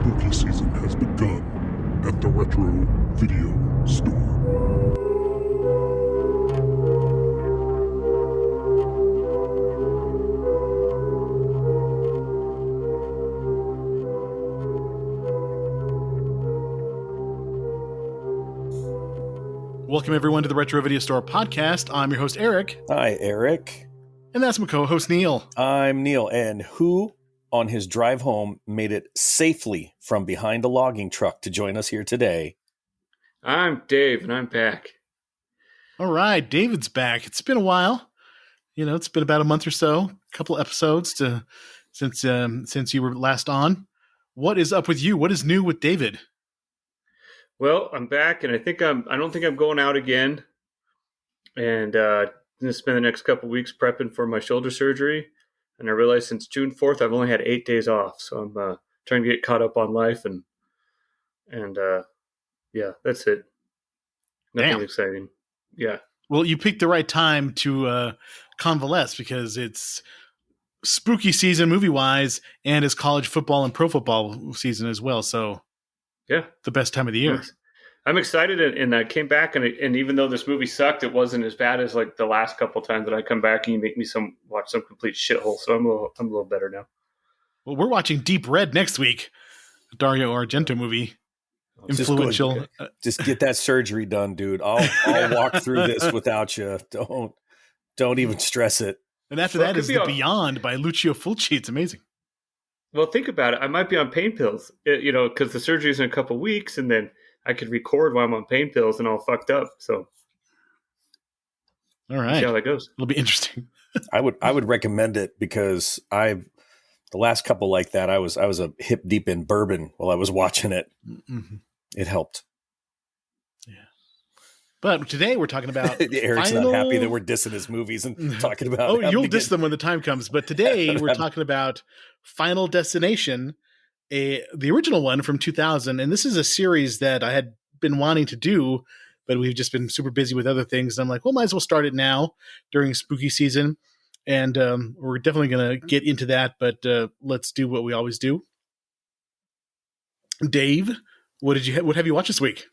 spooky season has begun at the Retro Video Store. Welcome, everyone, to the Retro Video Store podcast. I'm your host, Eric. Hi, Eric. And that's my co-host, Neil. I'm Neil. And who, on his drive home, made it safely from behind a logging truck to join us here today? I'm Dave, and I'm back. All right, David's back. It's been a while. You know, it's been about a month or so, a couple episodes since you were last on. What is up with you? What is new with David? Well, I'm back, and I don't think I'm going out again. And I'm going to spend the next couple weeks prepping for my shoulder surgery. And I realized since June 4th, I've only had 8 days off. So I'm trying to get caught up on life. And yeah, that's it. Nothing exciting. Yeah. Well, you picked the right time to convalesce because it's spooky season movie-wise, and it's college football and pro football season as well. So yeah, the best time of the year. I'm excited, and I came back, and even though this movie sucked, it wasn't as bad as like the last couple times that I come back and you make me watch some complete shithole. So I'm a little better now. Well, we're watching Deep Red next week, Dario Argento movie. Influential. Just get that surgery done, dude. I'll walk through this without you. Don't even stress it. And after that is The Beyond by Lucio Fulci. It's amazing. Well, think about it. I might be on pain pills, because the surgery is in a couple of weeks, and then I could record while I'm on pain pills and all fucked up. So, all right, see how that goes. It'll be interesting. I would recommend it because the last couple like that, I was a hip deep in bourbon while I was watching it. Mm-hmm. It helped. Yeah, but today we're talking about Eric's not happy that we're dissing his movies and talking about. Oh, you'll diss them when the time comes. But today we're talking about Final Destination, the original one from 2000. And this is a series that I had been wanting to do, but we've just been super busy with other things. And I'm like, well, might as well start it now during spooky season. And we're definitely going to get into that, but let's do what we always do. Dave, what have you watched this week?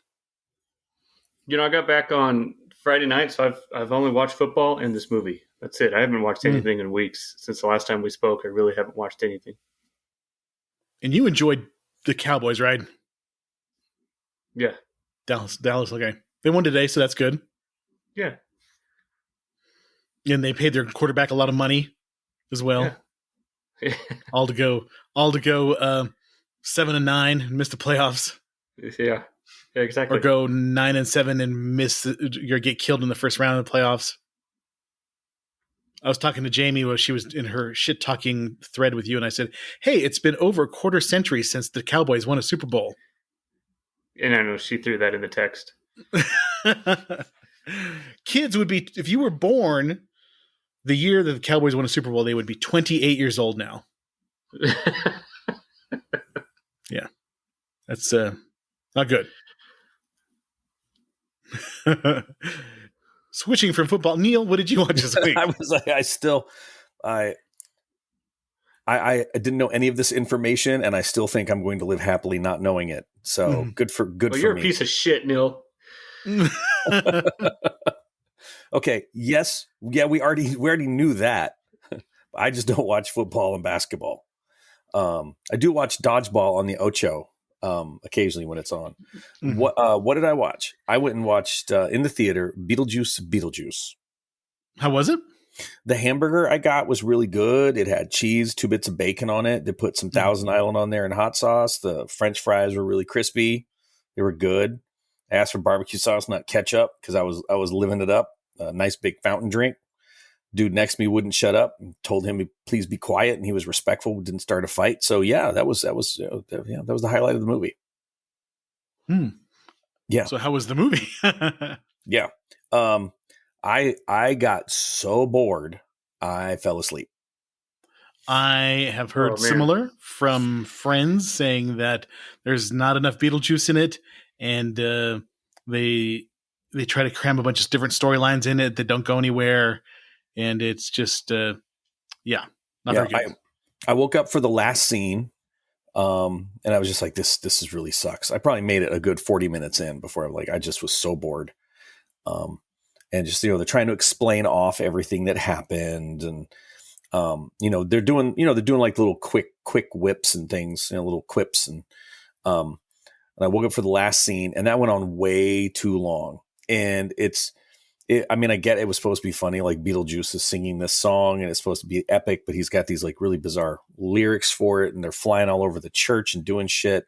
I got back on Friday night, so I've only watched football and this movie. That's it. I haven't watched anything in weeks. Since the last time we spoke, I really haven't watched anything. And you enjoyed the Cowboys, right? Yeah. Dallas, okay. They won today, so that's good. Yeah. And they paid their quarterback a lot of money as well. Yeah. all to go 7-9 and miss the playoffs. Yeah. Yeah, exactly. Or go 9-7 and get killed in the first round of the playoffs. I was talking to Jamie while she was in her shit talking thread with you, and I said, "Hey, it's been over a quarter century since the Cowboys won a Super Bowl." And I know she threw that in the text. Kids would be, if you were born the year that the Cowboys won a Super Bowl, they would be 28 years old now. Yeah, that's not good. Switching from football, Neil, what did you watch this week? I was like, I didn't know any of this information, and I still think I'm going to live happily not knowing it. So good for me. You're a piece of shit, Neil. Okay. Yes. Yeah. We already knew that. I just don't watch football and basketball. I do watch dodgeball on the Ocho. Occasionally when it's on. Mm-hmm. What did I watch? I went and watched in the theater Beetlejuice. How was it? The hamburger I got was really good. It had cheese, 2 bits of bacon on it. They put some Thousand Island on there and hot sauce. The French fries were really crispy. They were good. I asked for barbecue sauce, not ketchup, because I was living it up. A nice big fountain drink. Dude next to me wouldn't shut up and told him to please be quiet, and he was respectful, didn't start a fight. So yeah, that was the highlight of the movie. Yeah. So how was the movie? Yeah. I got so bored I fell asleep. I have heard similar from friends saying that there's not enough Beetlejuice in it, and they try to cram a bunch of different storylines in it that don't go anywhere. And it's just, not very good. I woke up for the last scene And I was just like, this is really sucks. I probably made it a good 40 minutes in before I just was so bored. And just, they're trying to explain off everything that happened. And, they're doing like little quick whips and things, little quips. And I woke up for the last scene, and that went on way too long. And I get it was supposed to be funny. Like Beetlejuice is singing this song and it's supposed to be epic, but he's got these like really bizarre lyrics for it. And they're flying all over the church and doing shit.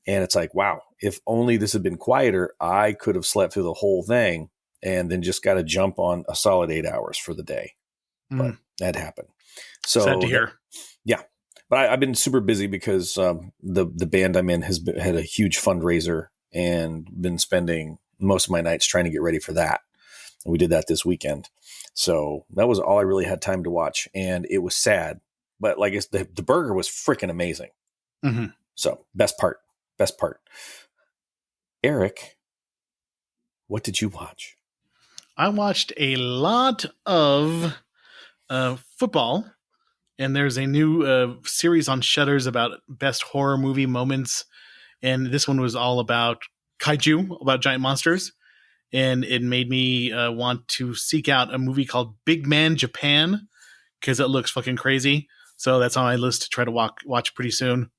And it's like, wow, if only this had been quieter, I could have slept through the whole thing and then just got to jump on a solid 8 hours for the day. But that happened. So sad to hear. Yeah. But I've been super busy because the band I'm in had a huge fundraiser and been spending most of my nights trying to get ready for that. And we did that this weekend. So that was all I really had time to watch. And it was sad. But like the burger was freaking amazing. Mm-hmm. So best part. Eric, what did you watch? I watched a lot of football. And there's a new series on Shutters about best horror movie moments. And this one was all about kaiju, about giant monsters. And it made me want to seek out a movie called Big Man Japan because it looks fucking crazy. So that's on my list to try to watch pretty soon.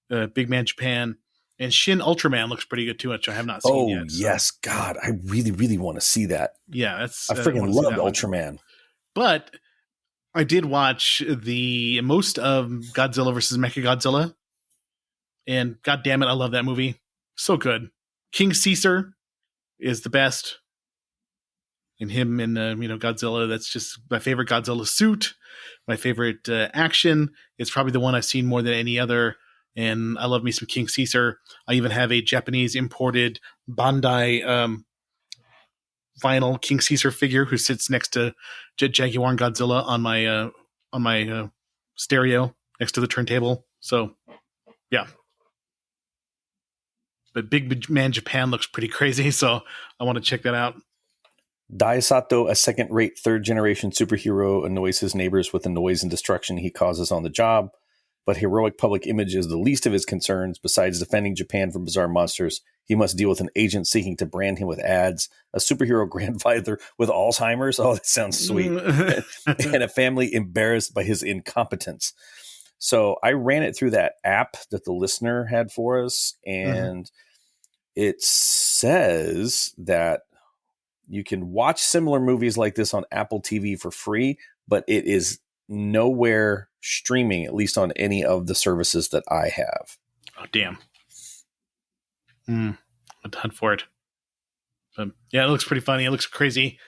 Big Man Japan. And Shin Ultraman looks pretty good too, which I have not seen yet. Oh, yes. God, I really, really want to see that. Yeah, I freaking love Ultraman. But I did watch the most of Godzilla versus Mechagodzilla. And God damn it, I love that movie. So good. King Caesar is the best. And him and Godzilla, that's just my favorite Godzilla suit. My favorite action. It's probably the one I've seen more than any other. And I love me some King Caesar. I even have a Japanese imported Bandai vinyl King Caesar figure who sits next to Jaguar and Godzilla on my stereo next to the turntable. So, yeah. But Big Man Japan looks pretty crazy, so I want to check that out. Daisato, a second-rate third-generation superhero, annoys his neighbors with the noise and destruction he causes on the job, but heroic public image is the least of his concerns. Besides defending Japan from bizarre monsters, he must deal with an agent seeking to brand him with ads, a superhero grandfather with Alzheimer's, oh, that sounds sweet, and a family embarrassed by his incompetence. So I ran it through that app that the listener had for us, and it says that you can watch similar movies like this on Apple TV for free, but it is nowhere streaming, at least on any of the services that I have. Oh, damn. I'm done for it. But yeah, it looks pretty funny. It looks crazy.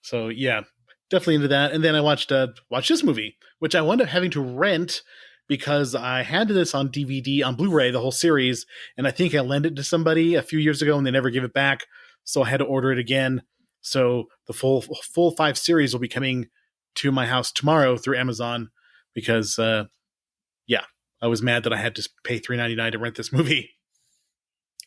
So yeah, definitely into that. And then I watched this movie, which I wound up having to rent because I had this on DVD, on Blu-ray, the whole series, and I think I lent it to somebody a few years ago and they never gave it back. So I had to order it again. So the full 5 series will be coming to my house tomorrow through Amazon because, I was mad that I had to pay $3.99 to rent this movie.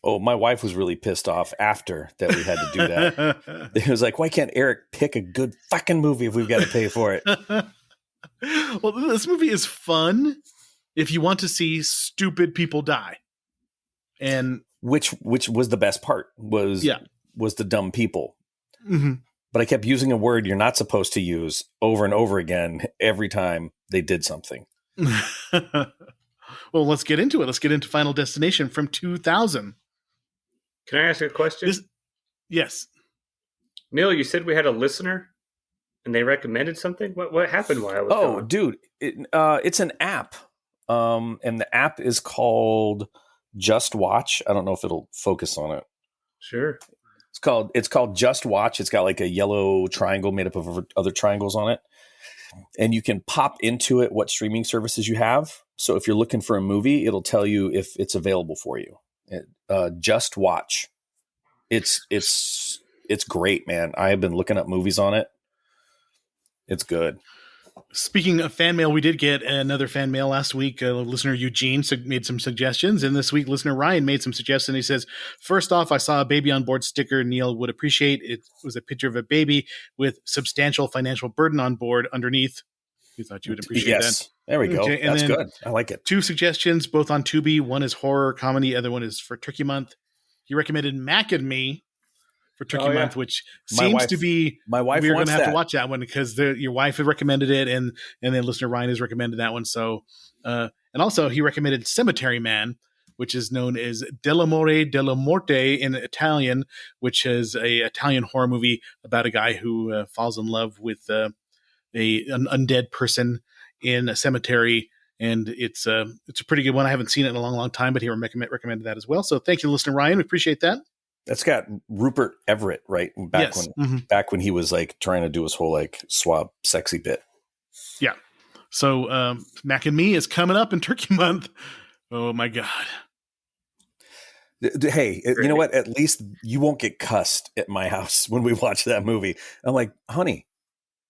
Oh, my wife was really pissed off after that we had to do that. It was like, why can't Eric pick a good fucking movie if we've got to pay for it? Well, this movie is fun if you want to see stupid people die. And which was the best part was the dumb people. Mm-hmm. But I kept using a word you're not supposed to use over and over again every time they did something. Well, let's get into it. Let's get into Final Destination from 2000. Can I ask a question? Yes. Neil, you said we had a listener and they recommended something? What happened while I was gone? Dude, it's an app. And the app is called Just Watch. I don't know if it'll focus on it. Sure. It's called Just Watch. It's got like a yellow triangle made up of other triangles on it. And you can pop into it what streaming services you have. So if you're looking for a movie, it'll tell you if it's available for you. Just Watch. It's great, man. I have been looking up movies on it. It's good. Speaking of fan mail, we did get another fan mail last week. Listener Eugene made some suggestions, and this week listener Ryan made some suggestions. He says, first off, I saw a baby on board sticker Neil would appreciate. It was a picture of a baby with substantial financial burden on board underneath. We thought you would appreciate Yes. There we go. Okay, and That's then good. I like it. 2 suggestions, both on Tubi. One is horror comedy, the other one is for Turkey Month. He recommended Mac and Me for Turkey Month, which seems to be my wife we're going wants to have that. to watch that one because your wife has recommended it, and then listener Ryan has recommended that one. So, and also he recommended Cemetery Man, which is known as Dell'amore della Morte in Italian, which is a Italian horror movie about a guy who falls in love with an undead person in a cemetery. And it's a pretty good one. I haven't seen it in a long, long time, but he recommended that as well. So thank you, listener Ryan. We appreciate that. That's got Rupert Everett, right? Back when he was like trying to do his whole like swab sexy bit. Yeah. So Mac and Me is coming up in Turkey Month. Oh my God. Hey, you know what? At least you won't get cussed at my house when we watch that movie. I'm like, honey,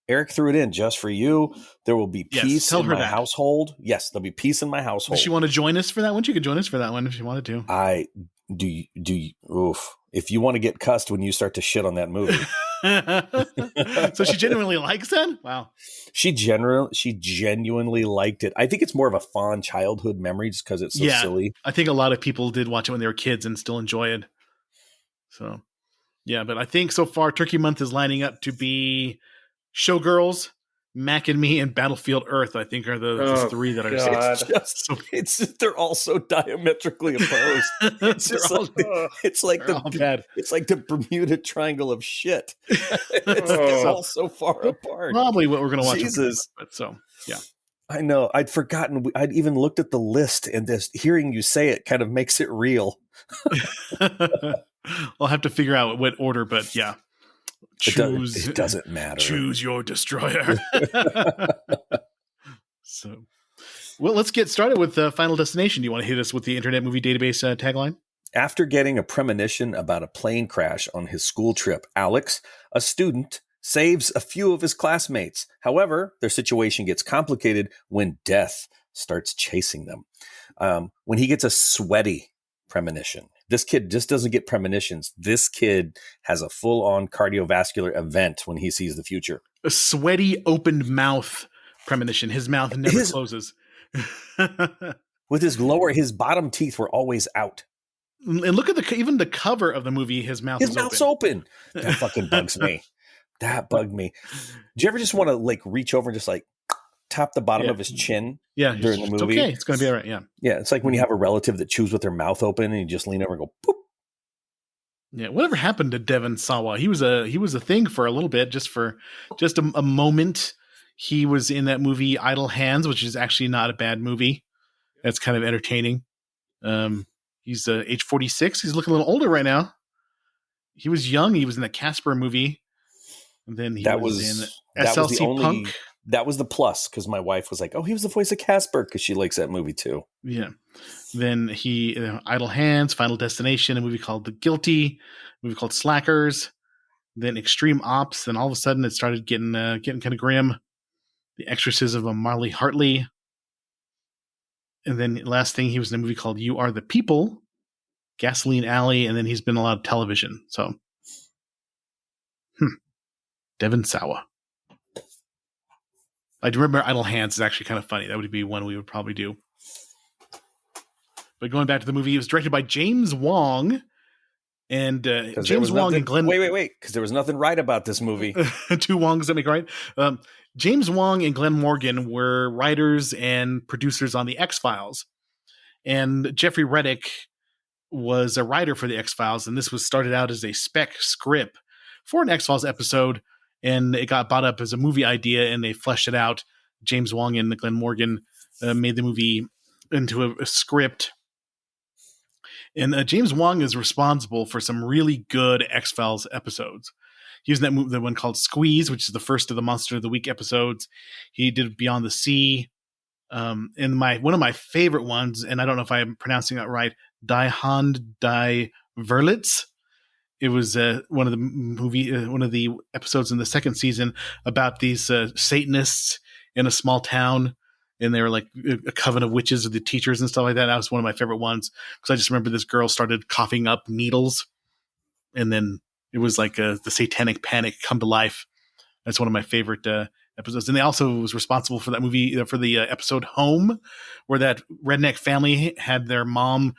Eric threw it in just for you. There will be peace in my household. Yes, there'll be peace in my household. Does she want to join us for that one? She could join us for that one if she wanted to. Oof. If you want to get cussed when you start to shit on that movie. So she genuinely likes it? Wow. She genuinely liked it. I think it's more of a fond childhood memory just because it's so silly. I think a lot of people did watch it when they were kids and still enjoy it. So, yeah, but I think so far Turkey Month is lining up to be Showgirls, Mac and Me, and Battlefield Earth. I think are the 3 that are they're all so diametrically opposed. It's like the Bermuda Triangle of shit. They're all so far apart. Probably what we're going to watch. Jesus. So yeah, I know. I'd forgotten. I'd even looked at the list, and just hearing you say it kind of makes it real. I'll have to figure out what order, but yeah. It doesn't matter. Choose your destroyer. So, well, let's get started with Final Destination. Do you want to hit us with the Internet Movie Database tagline? After getting a premonition about a plane crash on his school trip, Alex, a student, saves a few of his classmates. However, their situation gets complicated when death starts chasing them. When he gets a sweaty premonition. This kid just doesn't get premonitions. This kid has a full-on cardiovascular event when he sees the future. A sweaty, opened mouth premonition. His mouth never closes. With his bottom teeth were always out. And look at even the cover of the movie. His mouth's open. That fucking bugs me. That bugged me. Do you ever just want to like reach over and just like tap the bottom of his chin during the movie? It's okay. It's going to be all right. Yeah. Yeah. It's like when you have a relative that chews with their mouth open and you just lean over and go, boop. Yeah. Whatever happened to Devon Sawa? He was a thing for a little bit, just a moment. He was in that movie Idle Hands, which is actually not a bad movie. That's kind of entertaining. He's age 46. He's looking a little older right now. He was young. He was in the Casper movie. And then he was in SLC Punk. That was the plus, because my wife was like, oh, he was the voice of Casper, because she likes that movie too. Yeah. Then he, Idle Hands, Final Destination, a movie called The Guilty, a movie called Slackers, then Extreme Ops. Then all of a sudden it started getting kind of grim. The Exorcism of Marley Hartley. And then last thing, he was in a movie called You Are the People, Gasoline Alley, and then he's been in a lot of television. So, Devon Sawa. I do remember Idle Hands is actually kind of funny. That would be one we would probably do. But going back to the movie, it was directed by James Wong. And James Wong and Glenn... Wait, because there was nothing right about this movie. Two Wongs that make right. James Wong and Glenn Morgan were writers and producers on The X-Files. And Jeffrey Reddick was a writer for The X-Files. And this was started out as a spec script for an X-Files episode. And it got bought up as a movie idea, and they fleshed it out. James Wong and Glenn Morgan made the movie into a script. And James Wong is responsible for some really good X-Files episodes. He was in that movie, the one called Squeeze, which is the first of the Monster of the Week episodes. He did Beyond the Sea. And one of my favorite ones, and I don't know if I'm pronouncing that right, Die Hand, Die Verlitz. It was one of the episodes in the second season about these Satanists in a small town, and they were like a coven of witches of the teachers and stuff like that. That was one of my favorite ones because I just remember this girl started coughing up needles, and then it was like the satanic panic come to life. That's one of my favorite episodes. And they also was responsible for that movie, for the episode Home, where that redneck family had their mom,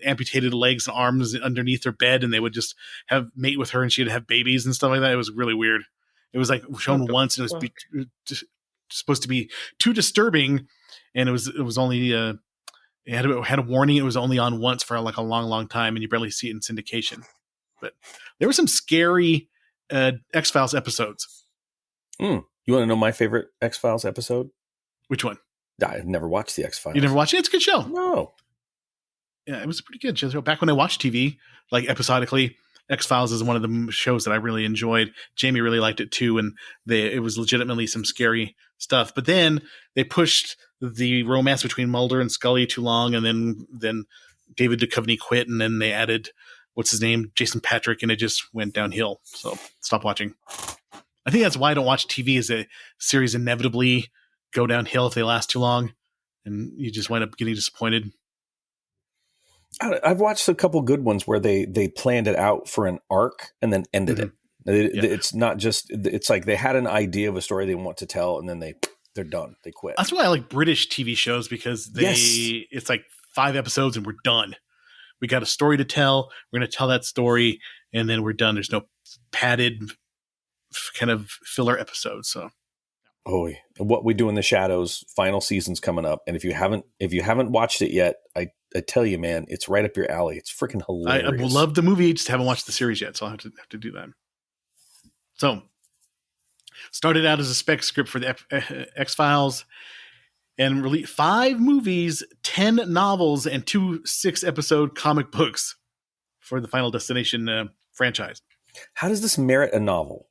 amputated legs and arms underneath her bed, and they would just have mate with her, and she'd have babies and stuff like that. It was really weird. It was like shown once, and it was supposed to be too disturbing, and it was only it had a warning. It was only on once for like a long time, and you barely see it in syndication. But there were some scary X-Files episodes. You want to know my favorite X-Files episode? Which one? I've never watched the X-Files. You never watched it? It's a good show. No. Yeah, it was a pretty good show. Back when I watched TV, like episodically, X-Files is one of the shows that I really enjoyed. Jamie really liked it too, and it was legitimately some scary stuff. But then they pushed the romance between Mulder and Scully too long, and then David Duchovny quit, and then they added what's his name, Jason Patrick, and it just went downhill. So stop watching. I think that's why I don't watch TV. Is a series inevitably go downhill if they last too long, and you just wind up getting disappointed. I've watched a couple good ones where they planned it out for an arc and then ended it. It's not just, it's like they had an idea of a story they want to tell, and then they're done. They quit. That's why I like British TV shows, because it's like 5 episodes and we're done. We got a story to tell. We're going to tell that story, and then we're done. There's no padded kind of filler episodes. So, What We Do in the Shadows final season's coming up, and if you haven't watched it yet, I tell you, man, it's right up your alley. It's freaking hilarious. I love the movie, just haven't watched the series yet, so I'll have to do that. So, started out as a spec script for the X-Files, and released 5 movies, 10 novels, and 2 6-episode comic books for the Final Destination franchise. How does this merit a novel?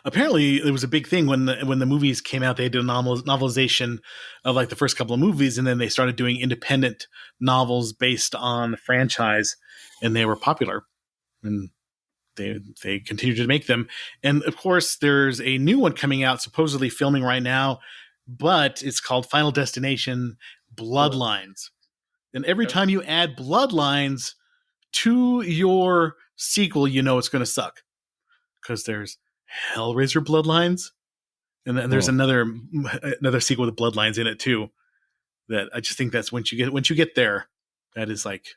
Apparently, it was a big thing when the movies came out. They did a novelization of like the first couple of movies, and then they started doing independent novels based on the franchise, and they were popular, and they continued to make them. And of course, there's a new one coming out, supposedly filming right now, but it's called Final Destination Bloodlines. And every time you add Bloodlines to your sequel, you know it's going to suck, because there's Hellraiser Bloodlines, and then there's another sequel with Bloodlines in it too. That I just think that's once you get there, that is like,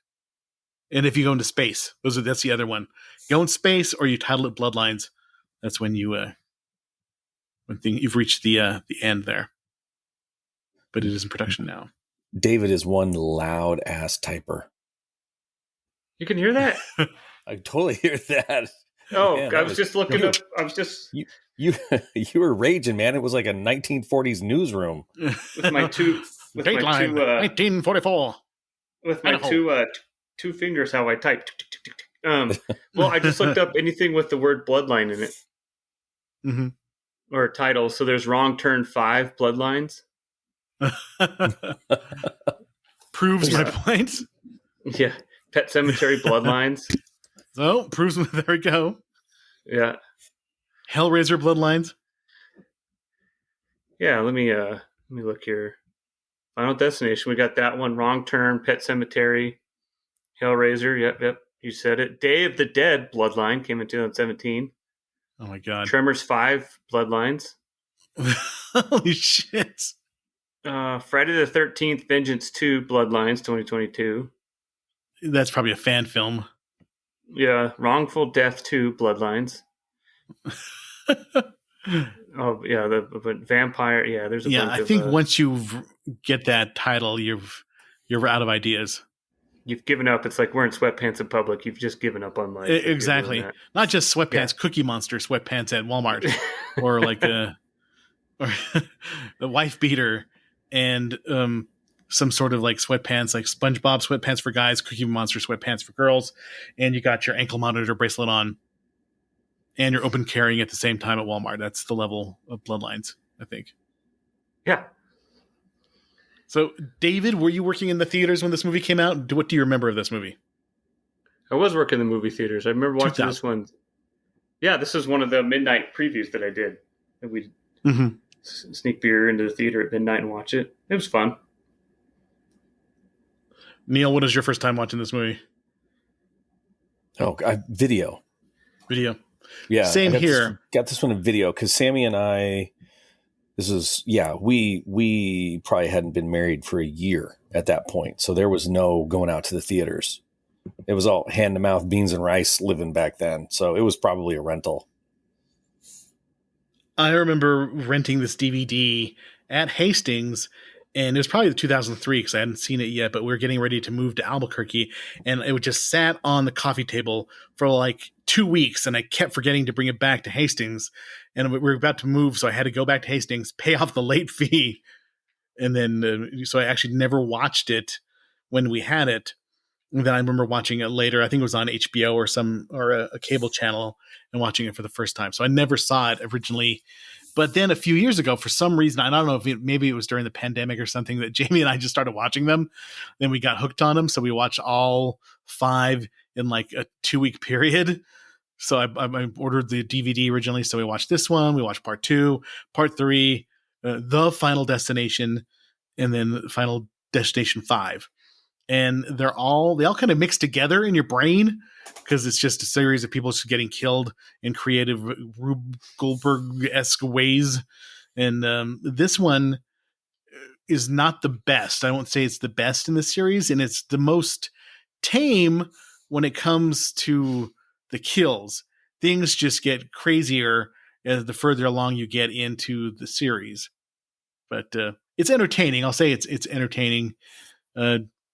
and if you go into space, that's the other one. You go in space, or you title it Bloodlines. That's when you've reached the end there. But it is in production now. David is one loud ass typer. You can hear that? I totally hear that. Oh, man, I was just looking up. I was just you were raging, man. It was like a 1940s newsroom. With my two, Dateline, 1944. With my two fingers, how I type. Well, I just looked up anything with the word bloodline in it, or a title. So there's Wrong Turn 5 Bloodlines. Proves my point. Yeah, Pet Cemetery Bloodlines. So proves. There we go. Yeah, Hellraiser Bloodlines. Yeah, let me look here. Final Destination. We got that one. Wrong Turn, Pet Cemetery, Hellraiser. Yep. You said it. Day of the Dead Bloodline came in 2017. Oh my god. Tremors 5 Bloodlines. Holy shit. Friday the 13th Vengeance 2 Bloodlines 2022. That's probably a fan film. Yeah, Wrongful Death 2 Bloodlines. Oh yeah, the vampire. Yeah, there's a bunch I think once you get that title, you're out of ideas. You've given up. It's like wearing sweatpants in public. You've just given up on life. Exactly. Not just sweatpants, Cookie Monster sweatpants at Walmart, or like or the wife beater, and some sort of like sweatpants, like SpongeBob sweatpants for guys, Cookie Monster sweatpants for girls, and you got your ankle monitor bracelet on, and you're open carrying at the same time at Walmart. That's the level of Bloodlines, I think. Yeah. So, David, were you working in the theaters when this movie came out? What do you remember of this movie? I was working in the movie theaters. I remember watching this one. Yeah, this is one of the midnight previews that I did. And we sneak beer into the theater at midnight and watch it. It was fun. Neil, what is your first time watching this movie? Oh, video. Video. Yeah, Same here. Got this one in video because Sammy and I. We probably hadn't been married for a year at that point, so there was no going out to the theaters. It was all hand to mouth, beans and rice living back then. So it was probably a rental. I remember renting this DVD at Hastings, and it was probably 2003 because I hadn't seen it yet, but we were getting ready to move to Albuquerque, and it just sat on the coffee table for like 2 weeks, and I kept forgetting to bring it back to Hastings, and we were about to move, so I had to go back to Hastings, pay off the late fee, and then so I actually never watched it when we had it. And then I remember watching it later. I think it was on HBO or a cable channel, and watching it for the first time. So I never saw it originally. But then a few years ago, for some reason, I don't know if maybe it was during the pandemic or something, that Jamie and I just started watching them. Then we got hooked on them. So we watched all 5 in like a 2-week period. So I ordered the DVD originally. So we watched this one. We watched part 2, part 3, The Final Destination, and then Final Destination 5. And they all kind of mix together in your brain because it's just a series of people just getting killed in creative Rube Goldberg-esque ways. And this one is not the best. I won't say it's the best in the series, and it's the most tame when it comes to the kills. Things just get crazier as the further along you get into the series. But it's entertaining. I'll say it's entertaining.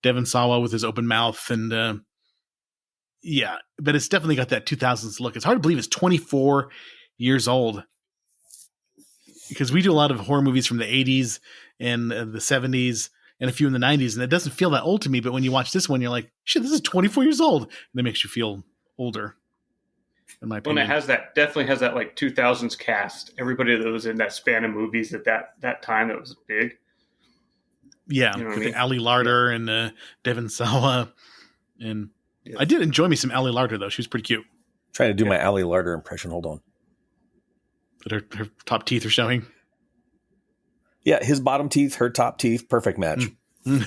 Devon Sawa with his open mouth, and yeah, but it's definitely got that 2000s look. It's hard to believe it's 24 years old, because we do a lot of horror movies from the 80s and the 70s and a few in the 90s, and it doesn't feel that old to me. But when you watch this one, you're like, shit, this is 24 years old. And it makes you feel older, in my opinion. Well, and it definitely has that like 2000s cast. Everybody that was in that span of movies at that time that was big. Yeah, you know with Ali Larter and Devon Sawa. And I did enjoy me some Ali Larter, though. She was pretty cute. Trying to do my Ali Larter impression. Hold on. But her top teeth are showing. Yeah, his bottom teeth, her top teeth. Perfect match. So,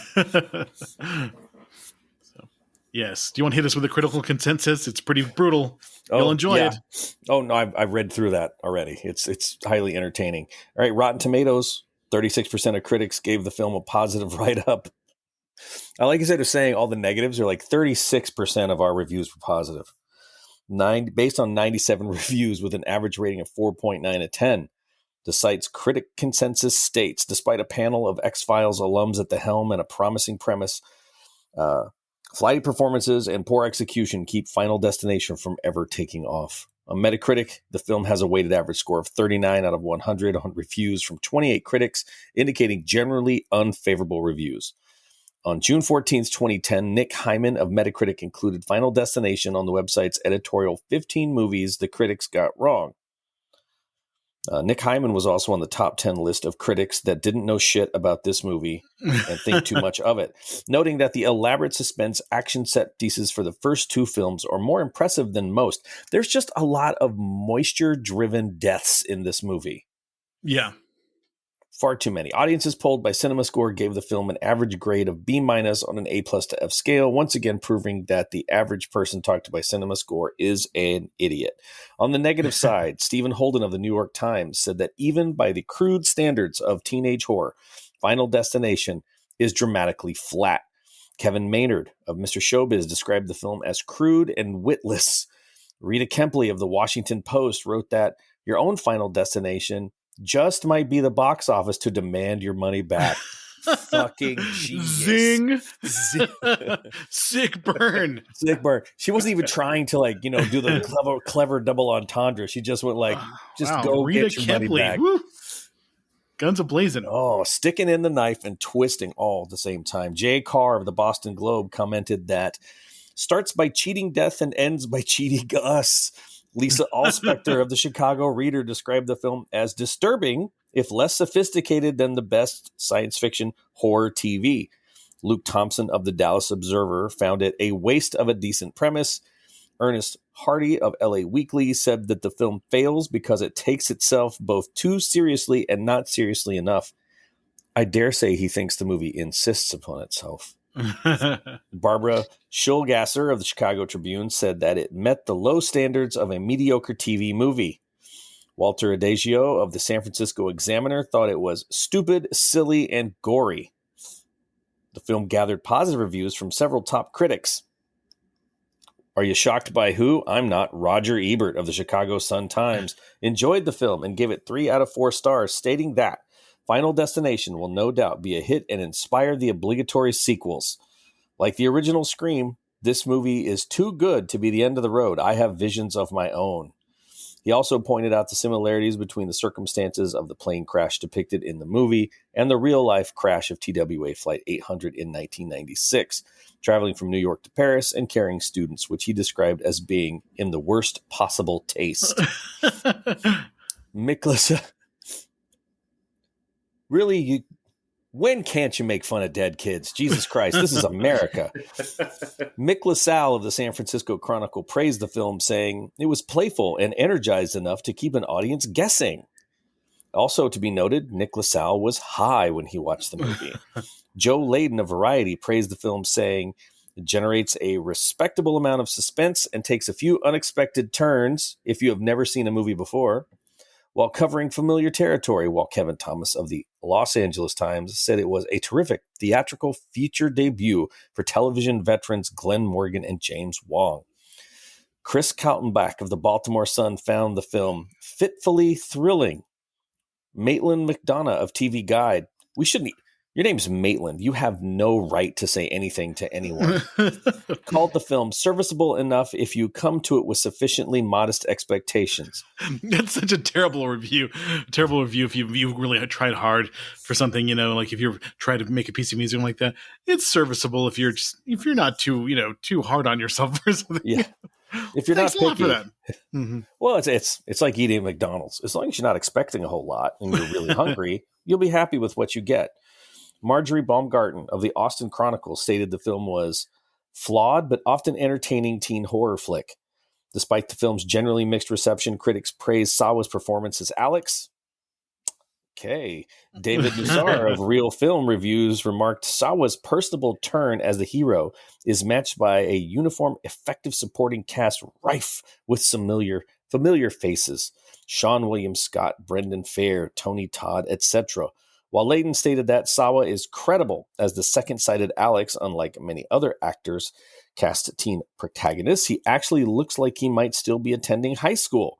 yes. Do you want to hit us with a critical consensus? It's pretty brutal. You'll enjoy it. Oh, no, I've read through that already. It's highly entertaining. All right, Rotten Tomatoes. 36% of critics gave the film a positive write-up. I like instead of saying all the negatives, are like 36% of our reviews were positive. Based on 97 reviews with an average rating of 4.9 out of 10. The site's critic consensus states, despite a panel of X-Files alums at the helm and a promising premise, flighty performances and poor execution keep Final Destination from ever taking off. On Metacritic, the film has a weighted average score of 39 out of 100 on reviews from 28 critics, indicating generally unfavorable reviews. On June 14th, 2010, Nick Hyman of Metacritic included Final Destination on the website's editorial 15 movies the critics got wrong. Nick Hyman was also on the top 10 list of critics that didn't know shit about this movie and think too much of it, noting that the elaborate suspense action set pieces for the first 2 films are more impressive than most. There's just a lot of moisture-driven deaths in this movie. Yeah. Far too many. Audiences polled by CinemaScore gave the film an average grade of B- on an A+ to F scale, once again proving that the average person talked to by CinemaScore is an idiot. On the negative side, Stephen Holden of the New York Times said that even by the crude standards of teenage horror, Final Destination is dramatically flat. Kevin Maynard of Mr. Showbiz described the film as crude and witless. Rita Kempley of the Washington Post wrote that your own Final Destination just might be the box office to demand your money back. Fucking genius. Zing. Sick burn. Sick burn. She wasn't even trying to do the clever double entendre. She just went go Rita get your money Kempley. back. Woo. Guns a-blazing. Oh, sticking in the knife and twisting all at the same time. Jay Carr of the Boston Globe commented that starts by cheating death and ends by cheating us. Lisa Alspector of the Chicago Reader described the film as disturbing, if less sophisticated than the best science fiction horror TV. Luke Thompson of the Dallas Observer found it a waste of a decent premise. Ernest Hardy of LA Weekly said that the film fails because it takes itself both too seriously and not seriously enough. I dare say he thinks the movie insists upon itself. Barbara Schulgasser of the Chicago Tribune said that it met the low standards of a mediocre TV movie. Walter Adagio of the San Francisco Examiner thought it was stupid, silly, and gory. The film gathered positive reviews from several top critics. Are you shocked by who? I'm not. Roger Ebert of the Chicago Sun-Times enjoyed the film and gave it 3 out of 4 stars, stating that Final Destination will no doubt be a hit and inspire the obligatory sequels. Like the original Scream, this movie is too good to be the end of the road. I have visions of my own. He also pointed out the similarities between the circumstances of the plane crash depicted in the movie and the real-life crash of TWA Flight 800 in 1996, traveling from New York to Paris and carrying students, which he described as being in the worst possible taste. Miklas, really, when can't you make fun of dead kids? Jesus Christ, this is America. Mick LaSalle of the San Francisco Chronicle praised the film, saying it was playful and energized enough to keep an audience guessing. Also to be noted, Nick LaSalle was high when he watched the movie. Joe Layden of Variety praised the film, saying it generates a respectable amount of suspense and takes a few unexpected turns if you have never seen a movie before, while covering familiar territory, while Kevin Thomas of the Los Angeles Times said it was a terrific theatrical feature debut for television veterans Glenn Morgan and James Wong. Chris Kaltenbach of the Baltimore Sun found the film fitfully thrilling. Maitland McDonough of TV Guide, your name's Maitland. You have no right to say anything to anyone. Called the film serviceable enough if you come to it with sufficiently modest expectations. That's such a terrible review. Terrible review if you really tried hard for something, like if you're trying to make a piece of music like that. It's serviceable if you're not too hard on yourself for something. Yeah. If you're Thanks not picky. a lot for that. Mm-hmm. Well, it's like eating at McDonald's. As long as you're not expecting a whole lot and you're really hungry, you'll be happy with what you get. Marjorie Baumgarten of the Austin Chronicle stated the film was flawed but often entertaining teen horror flick. Despite the film's generally mixed reception, critics praised Sawa's performance as Alex. Okay. David Nussar of Real Film Reviews remarked Sawa's personable turn as the hero is matched by a uniform, effective supporting cast rife with familiar faces. Sean William Scott, Brendan Fair, Tony Todd, etc. While Layden stated that Sawa is credible as the second-sighted Alex, unlike many other actors cast teen protagonists, he actually looks like he might still be attending high school.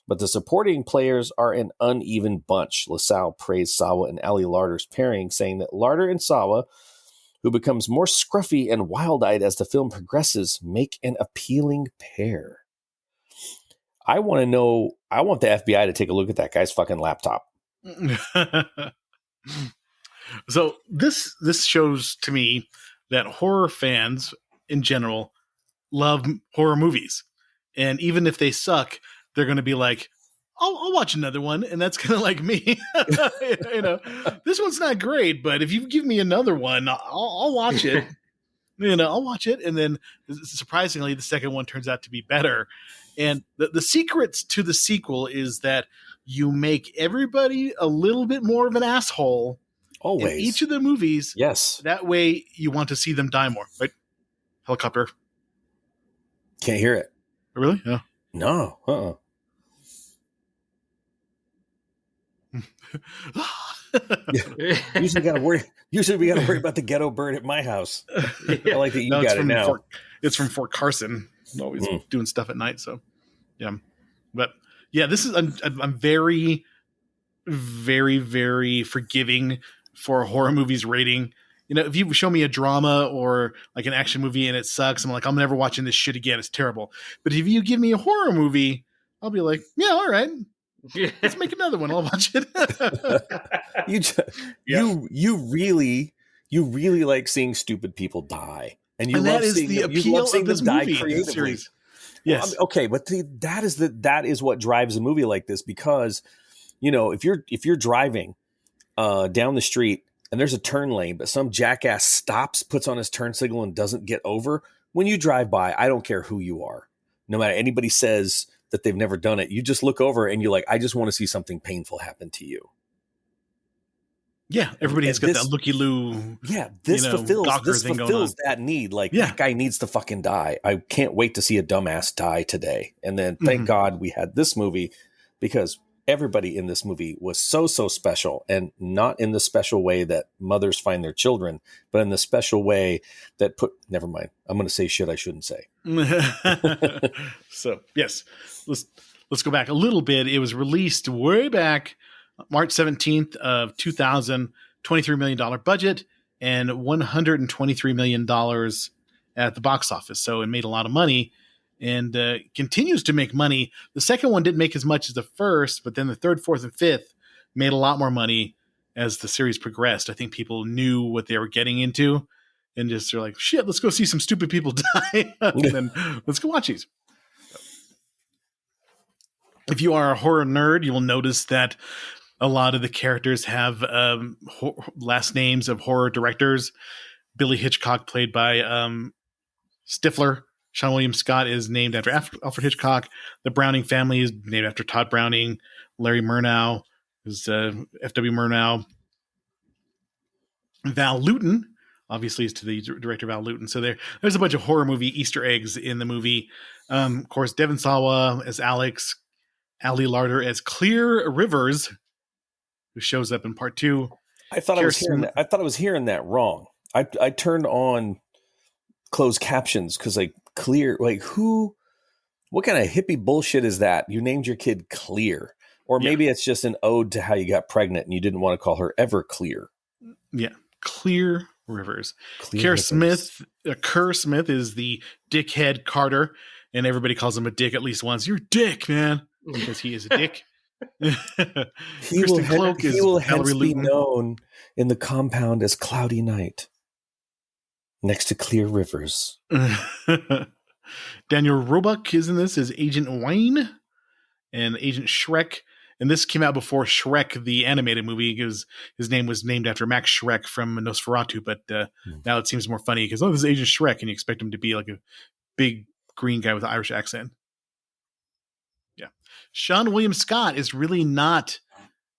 But the supporting players are an uneven bunch. LaSalle praised Sawa and Ali Larter's pairing, saying that Larter and Sawa, who becomes more scruffy and wild-eyed as the film progresses, make an appealing pair. I want the FBI to take a look at that guy's fucking laptop. So this shows to me that horror fans in general love horror movies, and even if they suck, they're going to be like, I'll watch another one. And that's kind of like me. This one's not great, but if you give me another one, I'll watch it. I'll watch it. And then surprisingly, the second one turns out to be better. And the secrets to the sequel is that you make everybody a little bit more of an asshole. Always. In each of the movies. Yes. That way you want to see them die more, right? Helicopter. Can't hear it. Really? Yeah. No. Usually we gotta worry about the ghetto bird at my house. I like that you got it now. It's from Fort Carson. Always doing stuff at night. So yeah, but yeah, this is I'm very, very, very forgiving for a horror movie's rating. If you show me a drama or like an action movie and it sucks, I'm like, I'm never watching this shit again. It's terrible. But if you give me a horror movie, I'll be like, yeah, all right. Let's make another one. I'll watch it. You really like seeing stupid people die, and that is the appeal of this movie series. Yes, well, okay, but that is what drives a movie like this, because if you're driving down the street and there's a turn lane, but some jackass stops, puts on his turn signal, and doesn't get over. When you drive by, I don't care who you are, no matter anybody says that they've never done it, you just look over and you're like, I just want to see something painful happen to you. Yeah, everybody has got this, that looky-loo, yeah, this fulfills Gawker thing going on. that need. Like, Yeah. that guy needs to fucking die. I can't wait to see a dumbass die today. And then thank God we had this movie, because everybody in this movie was so special, and not in the special way that mothers find their children, but in the special way that never mind. I'm going to say shit I shouldn't say. So, yes, let's go back a little bit. It was released way back March 17th of 2000, $23 million budget and $123 million at the box office. So it made a lot of money and continues to make money. The second one didn't make as much as the first, but then the third, fourth, and fifth made a lot more money as the series progressed. I think people knew what they were getting into and just they're like, shit, let's go see some stupid people die. And then let's go watch these. If you are a horror nerd, you will notice that a lot of the characters have last names of horror directors. Billy Hitchcock, played by Stifler. Sean William Scott is named after Alfred Hitchcock. The Browning family is named after Todd Browning. Larry Murnau is F.W. Murnau. Val Lewton, obviously, is to the director Val Lewton. So there's a bunch of horror movie Easter eggs in the movie. Of course, Devon Sawa as Alex. Ali Larder as Clear Rivers, who shows up in part 2. I thought I was hearing that wrong. I turned on closed captions because Clear, what kind of hippie bullshit is that? You named your kid Clear, or maybe it's just an ode to how you got pregnant and you didn't want to call her Everclear. Yeah, Clear Rivers. Kerr Smith is the dickhead Carter, and everybody calls him a dick at least once. You're a dick, man. Because he is a dick. He will hence be known in the compound as Cloudy Night, next to Clear Rivers. Daniel Roebuck is in this as Agent Wayne and Agent Shrek. And this came out before Shrek, the animated movie, because his name was named after Max Shrek from Nosferatu. But now it seems more funny because, this is Agent Shrek, and you expect him to be like a big green guy with an Irish accent. Yeah. Sean William Scott is really not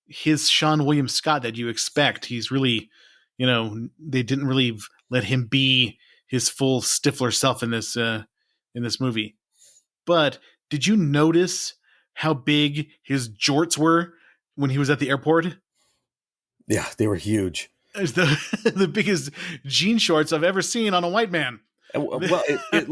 his Sean William Scott that you expect. He's really, they didn't really let him be his full Stifler self in this movie. But did you notice how big his jorts were when he was at the airport? Yeah, they were huge. It's the biggest jean shorts I've ever seen on a white man. Well, it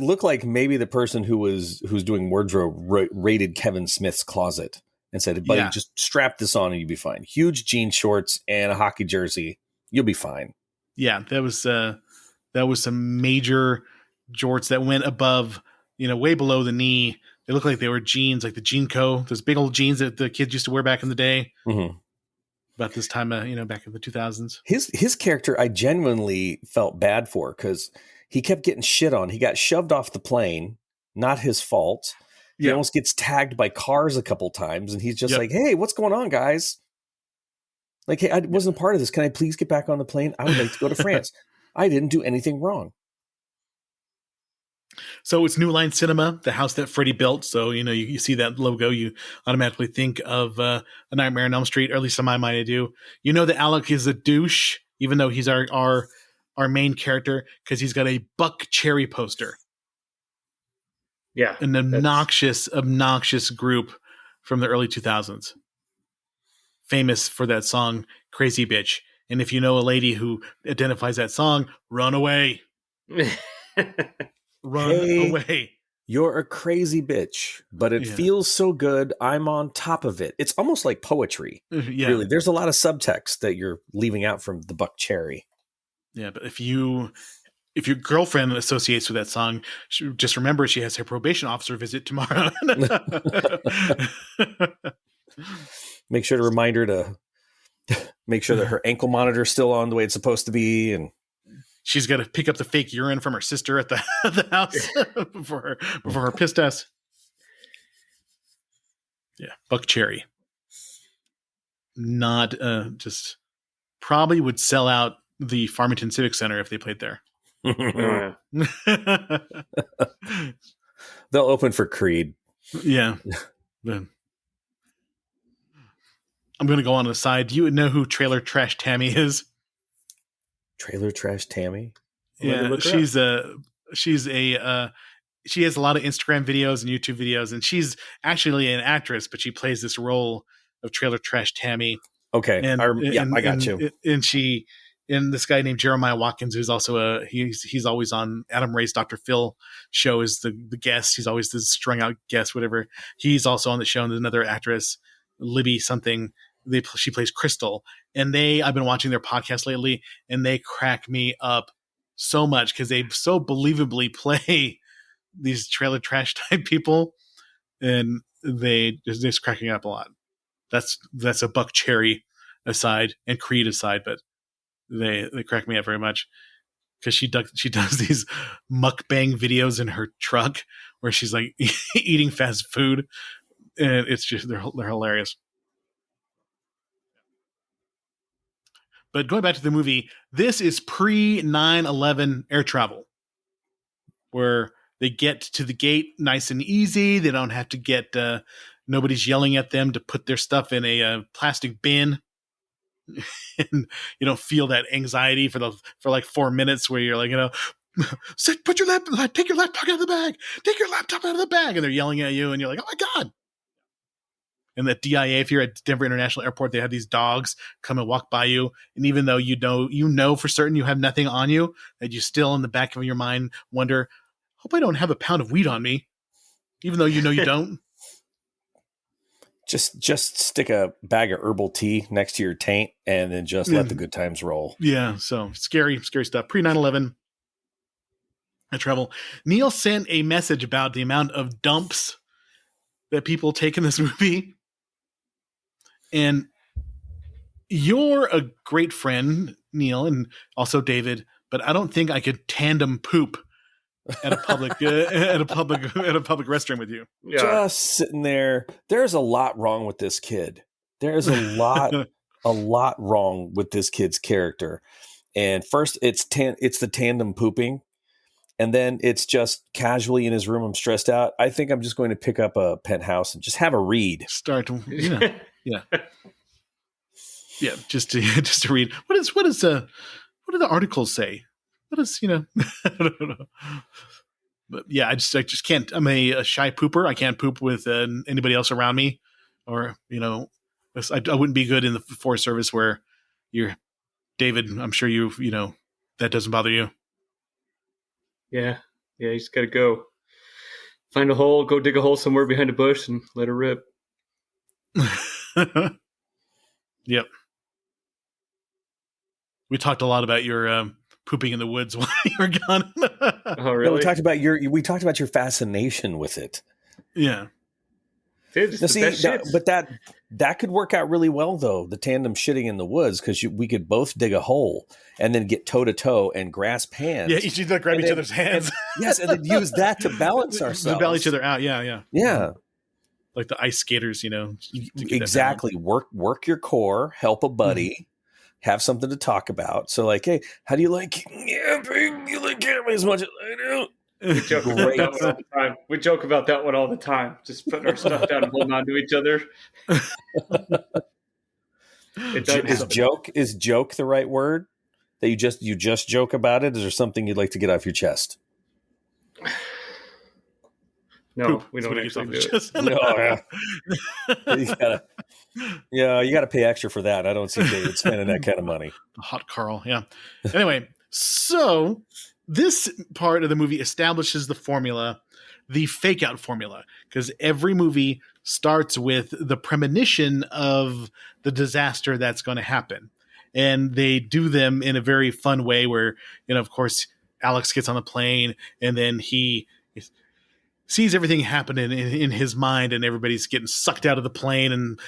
looked like maybe the person who's doing wardrobe raided Kevin Smith's closet and said, "Buddy, just strap this on and you'll be fine." Huge jean shorts and a hockey jersey, you'll be fine. Yeah, that was some major jorts that went above, way below the knee. They looked like they were jeans, like the Jean Co. Those big old jeans that the kids used to wear back in the day. Mm-hmm. About this time, back in the 2000s. His character, I genuinely felt bad for because he kept getting shit on. He got shoved off the plane, not his fault. He almost gets tagged by cars a couple times, and he's just like, "Hey, what's going on, guys? Like, hey, I wasn't part of this. Can I please get back on the plane? I would like to go to France. I didn't do anything wrong." So it's New Line Cinema, the house that Freddie built. So, you see that logo, you automatically think of A Nightmare on Elm Street, or at least in my mind I do. You know that Alec is a douche, even though he's our main character, because he's got a Buck Cherry poster. Yeah. An obnoxious group from the early 2000s. Famous for that song, Crazy Bitch. And if you know a lady who identifies that song, run away. Run away. You're a crazy bitch, but it feels so good. I'm on top of it. It's almost like poetry. Yeah. Really. There's a lot of subtext that you're leaving out from the Buck Cherry. Yeah, but if your girlfriend associates with that song, just remember she has her probation officer visit tomorrow. Make sure to remind her to make sure that her ankle monitor is still on the way it's supposed to be, and she's got to pick up the fake urine from her sister at the house before her piss test. Yeah, Buck Cherry. Not just probably would sell out the Farmington Civic Center if they played there. They'll open for Creed. Yeah. I'm going to go on the side. Do you know who Trailer Trash Tammy is? Trailer Trash Tammy? Yeah, she has a lot of Instagram videos and YouTube videos, and she's actually an actress, but she plays this role of Trailer Trash Tammy. Okay. And I got you. And this guy named Jeremiah Watkins, who's also he's always on Adam Ray's Dr. Phil show as the guest. He's always the strung out guest, whatever. He's also on the show, and there's another actress, Libby something. She plays Crystal, and I've been watching their podcast lately, and they crack me up so much because they so believably play these trailer trash type people, and they just cracking up a lot. That's a Buck Cherry aside and Creed aside, but they crack me up very much because she does these mukbang videos in her truck where she's like eating fast food, and it's just they're hilarious. But going back to the movie, this is pre 9/11 air travel, where they get to the gate nice and easy. They don't have to get nobody's yelling at them to put their stuff in a plastic bin. And you don't feel that anxiety for like 4 minutes where you're like, put your take your laptop out of the bag, take your laptop out of the bag, and they're yelling at you, and you're like, oh my God. And the DIA, if you're at Denver International Airport, they have these dogs come and walk by you, and even though you know for certain you have nothing on you, that you still in the back of your mind wonder, hope I don't have a pound of weed on me, even though you know you don't. Just stick a bag of herbal tea next to your taint and then just let the good times roll. Yeah, so scary stuff. Pre 9/11 I travel. Neil sent a message about the amount of dumps that people take in this movie. And you're a great friend, Neil, and also David, but I don't think I could tandem poop at a public restroom with you. Yeah. Just sitting there. There's a lot wrong with this kid. There's a lot wrong with this kid's character. And first it's the tandem pooping, and then it's just casually in his room. I'm stressed out. I think I'm just going to pick up a penthouse and just have a read. Yeah, just to read. What do the articles say? What is I don't know. But yeah, I just can't. I'm a shy pooper. I can't poop with anybody else around me, or I wouldn't be good in the Forest Service where you're David. I'm sure that doesn't bother you. Yeah, you just gotta go find a hole, go dig a hole somewhere behind a bush, and let her rip. Yep. We talked a lot about your pooping in the woods while you were gone. Oh, really? No, we talked about your fascination with it. Yeah. Dude, but that could work out really well though. The tandem shitting in the woods, because we could both dig a hole and then get toe to toe and grasp hands. Yeah, each other grab each other's hands. Yes, and then use that to balance ourselves. To balance each other out. Yeah. Like the ice skaters, Exactly. Work your core. Help a buddy. Have something to talk about. So like, hey, how do you like? Yeah, you like camping as much as I do. We joke about that one all the time. Just putting our stuff down and holding on to each other. Is joke the right word? That you just joke about it? Is there something you'd like to get off your chest? No, Poop. we don't actually do it. You gotta pay extra for that. I don't see David spending that kind of money. Hot Carl, yeah. Anyway, so this part of the movie establishes the formula, the fake out formula, because every movie starts with the premonition of the disaster that's going to happen. And they do them in a very fun way where, of course, Alex gets on the plane and then he sees everything happen in his mind, and everybody's getting sucked out of the plane, and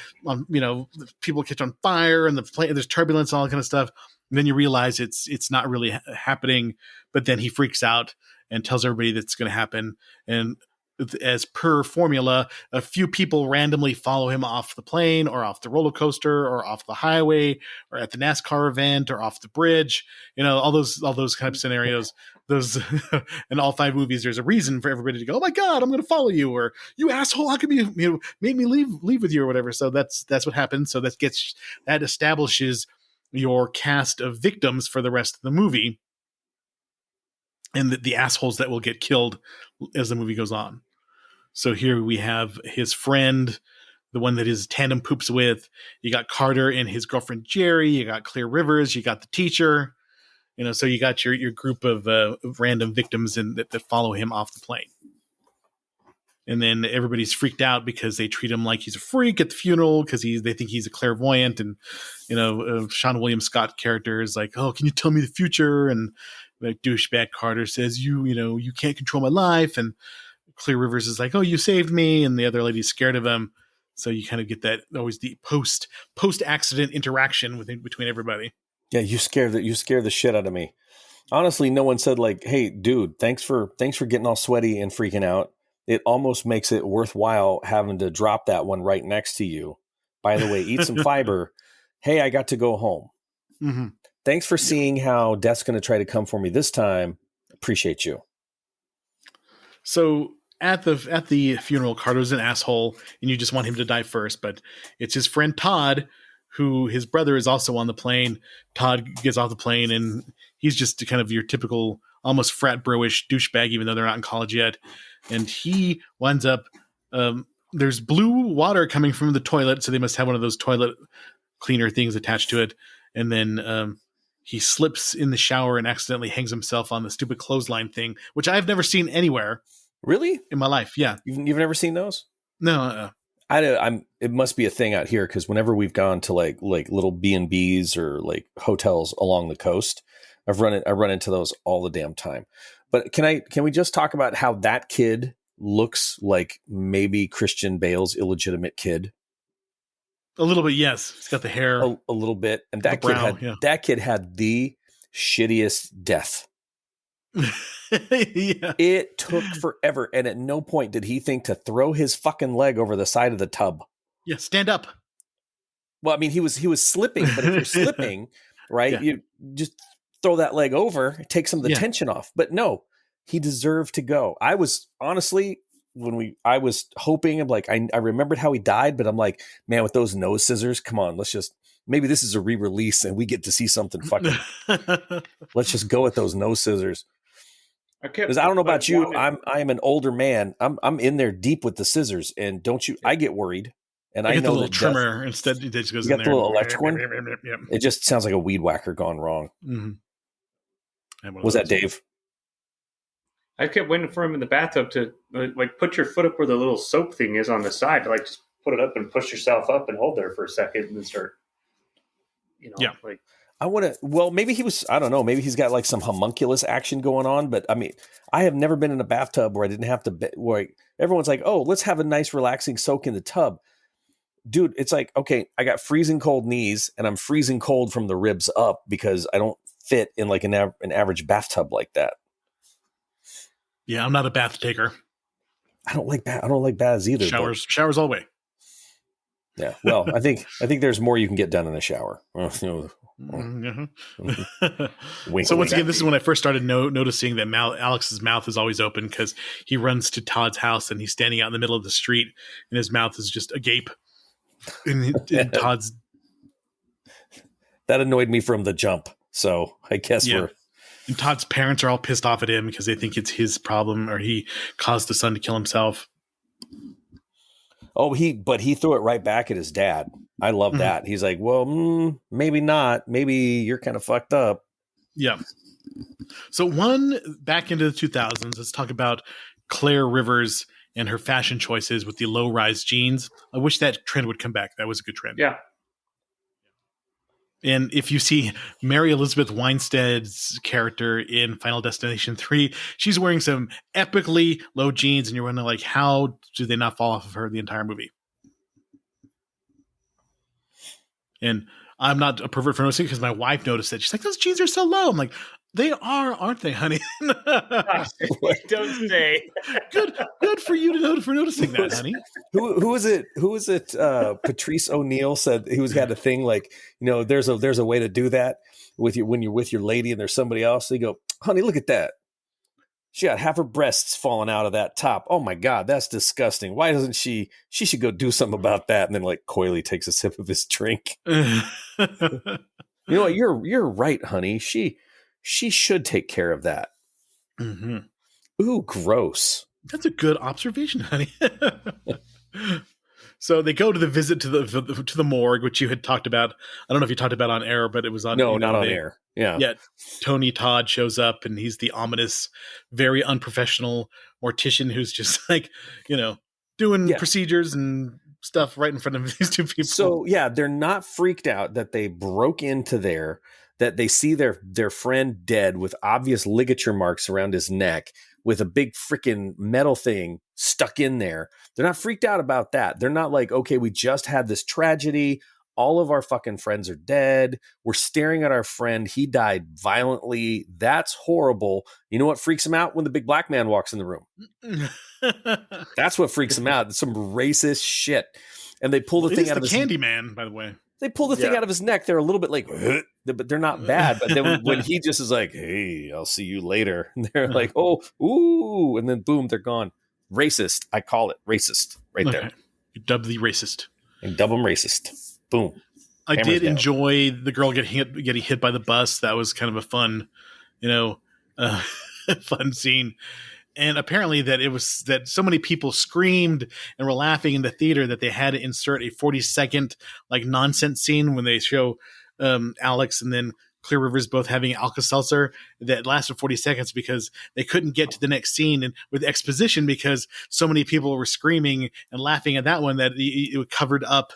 people catch on fire, and the plane, there's turbulence and all that kind of stuff. And then you realize it's not really happening, but then he freaks out and tells everybody that's going to happen. And as per formula, a few people randomly follow him off the plane or off the roller coaster or off the highway or at the NASCAR event or off the bridge, all those kind of scenarios those in all 5 movies, there's a reason for everybody to go, oh my God, I'm going to follow you, or you asshole, how come you made me leave with you, or whatever. So that's what happens. So that establishes your cast of victims for the rest of the movie, and the assholes that will get killed as the movie goes on. So here we have his friend, the one that his tandem poops with. You got Carter and his girlfriend Jerry. You got Clear Rivers. You got the teacher. So you got your group of random victims that follow him off the plane. And then everybody's freaked out because they treat him like he's a freak at the funeral because they think he's a clairvoyant. And Sean William Scott character is like, oh, can you tell me the future? And like douchebag Carter says, you can't control my life. And Clear Rivers is like, oh, you saved me. And the other lady's scared of him. So you kind of get that always the post accident interaction between everybody. Yeah, you scare the shit out of me. Honestly, no one said like, hey, dude, thanks for getting all sweaty and freaking out. It almost makes it worthwhile having to drop that one right next to you. By the way, eat some fiber. Hey, I got to go home. Mm-hmm. Thanks for seeing how death's going to try to come for me this time. Appreciate you. So at the funeral, Carter's an asshole, and you just want him to die first. But it's his friend Todd, who his brother is also on the plane. Todd gets off the plane, and he's just kind of your typical, almost frat bro-ish douchebag, even though they're not in college yet. And he winds up, there's blue water coming from the toilet, so they must have one of those toilet cleaner things attached to it. And then he slips in the shower and accidentally hangs himself on the stupid clothesline thing, which I've never seen anywhere. Really? In my life, yeah. You've never seen those? No. It must be a thing out here because whenever we've gone to like little B&Bs or like hotels along the coast, I run into those all the damn time. But can we just talk about how that kid looks like maybe Christian Bale's illegitimate kid? A little bit, yes. He's got the hair. A little bit. And that kid had the shittiest death. Yeah. It took forever. And at no point did he think to throw his fucking leg over the side of the tub. Yeah, stand up. Well, I mean, he was slipping, but if you're slipping, right, yeah, you just throw that leg over, take some of the tension off. But no, he deserved to go. I was honestly, I was hoping, I'm like, I remembered how he died, but I'm like, man, with those nose scissors, come on, maybe this is a re-release and we get to see something fucking, let's just go with those nose scissors. Because I don't know about you, I am an older man. I'm in there deep with the scissors, and don't you? I get worried, and I know the little trimmer instead. It just goes in there. The little electric one. Yep. It just sounds like a weed whacker gone wrong. Mm-hmm. Was that Dave? I kept waiting for him in the bathtub to like put your foot up where the little soap thing is on the side, to like just put it up and push yourself up and hold there for a second and then start. Like. I want to, well, maybe he was, I don't know, maybe he's got like some homunculus action going on, but I mean, I have never been in a bathtub where I didn't have to, where everyone's like, oh, let's have a nice relaxing soak in the tub. Dude, it's like, okay, I got freezing cold knees and I'm freezing cold from the ribs up because I don't fit in like an average bathtub like that. Yeah, I'm not a bath taker. I don't like baths either. Showers all the way. Yeah, well, I think there's more you can get done in a shower. Mm-hmm. So once again, this is when I first started noticing that Alex's mouth is always open because he runs to Todd's house and he's standing out in the middle of the street and his mouth is just agape. And Todd's. That annoyed me from the jump. So I guess we're. And Todd's parents are all pissed off at him because they think it's his problem or he caused the son to kill himself. Oh, but he threw it right back at his dad. I love that. He's like, well, maybe not. Maybe you're kind of fucked up. Yeah. So back into the 2000s, let's talk about Claire Rivers and her fashion choices with the low-rise jeans. I wish that trend would come back. That was a good trend. Yeah. And if you see Mary Elizabeth Winstead's character in Final Destination 3, she's wearing some epically low jeans, and you're wondering, like, how do they not fall off of her the entire movie? And I'm not a pervert for noticing because my wife noticed it. She's like, those jeans are so low. I'm like, they are, aren't they, honey? Don't say. Good for you for noticing that, honey. Who was it? Patrice O'Neill said had a thing like, there's a way to do that when you're with your lady and there's somebody else. They go, honey, look at that. She got half her breasts falling out of that top. Oh my God, that's disgusting. Why doesn't she should go do something about that. And then like coyly takes a sip of his drink. You know what? You're right, honey. She should take care of that. Mm-hmm. Ooh, gross. That's a good observation, honey. So they go to the visit to the morgue, which you had talked about. I don't know if you talked about on air, but it was on. No, not on air. Yeah. Yeah. Tony Todd shows up, and he's the ominous, very unprofessional mortician who's just like, doing procedures and stuff right in front of these two people. So yeah, they're not freaked out that they broke into there, that they see their friend dead with obvious ligature marks around his neck, with a big freaking metal thing stuck in there. They're not freaked out about that. They're not like, okay, we just had this tragedy. All of our fucking friends are dead. We're staring at our friend. He died violently. That's horrible. You know what freaks him out? When the big black man walks in the room. That's what freaks him out. It's some racist shit. And they pull the thing out of his Candyman, by the way. They pull the thing out of his neck. They're a little bit like, but they're not bad. But then when he just is like, hey, I'll see you later. And they're like, oh, ooh. And then boom, they're gone. Racist. I call it racist right there. You dub the racist. And dub them racist. Boom. I did enjoy the girl getting hit by the bus. That was kind of a fun, fun scene. And apparently that so many people screamed and were laughing in the theater that they had to insert a 40-second like nonsense scene when they show Alex and then Clear Rivers both having Alka-Seltzer that lasted 40 seconds because they couldn't get to the next scene and with exposition because so many people were screaming and laughing at that one that it covered up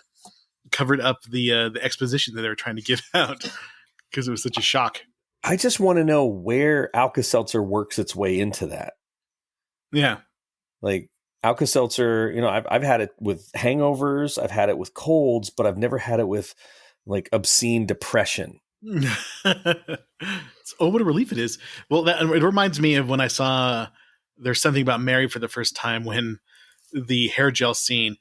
the exposition that they were trying to give out because it was such a shock. I just want to know where Alka-Seltzer works its way into that. Yeah. Like Alka-Seltzer, I've had it with hangovers. I've had it with colds, but I've never had it with like obscene depression. What a relief it is. Well, it reminds me of when I saw There's Something About Mary for the first time, when the hair gel scene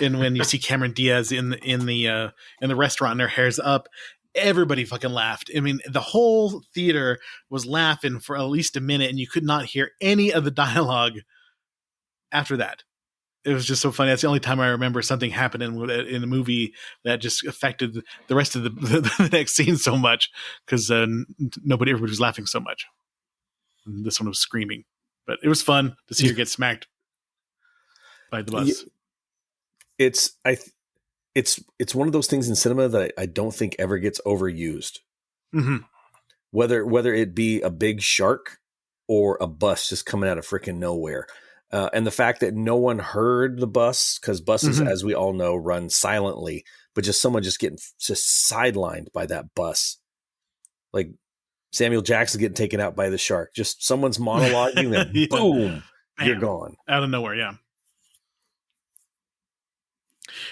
and when you see Cameron Diaz in the restaurant and her hair's up, everybody fucking laughed. I mean, the whole theater was laughing for at least a minute, and you could not hear any of the dialogue after that. It was just so funny. That's the only time I remember something happening in a movie that just affected the rest of the next scene so much because everybody was laughing so much. And this one was screaming, but it was fun to see her get smacked by the bus. It's one of those things in cinema that I don't think ever gets overused. Mm-hmm. Whether it be a big shark or a bus just coming out of freaking nowhere. And the fact that no one heard the bus, because buses, as we all know, run silently, but just someone just getting just sidelined by that bus. Like Samuel Jackson getting taken out by the shark. Just someone's monologuing, then boom, you're gone. Out of nowhere, yeah.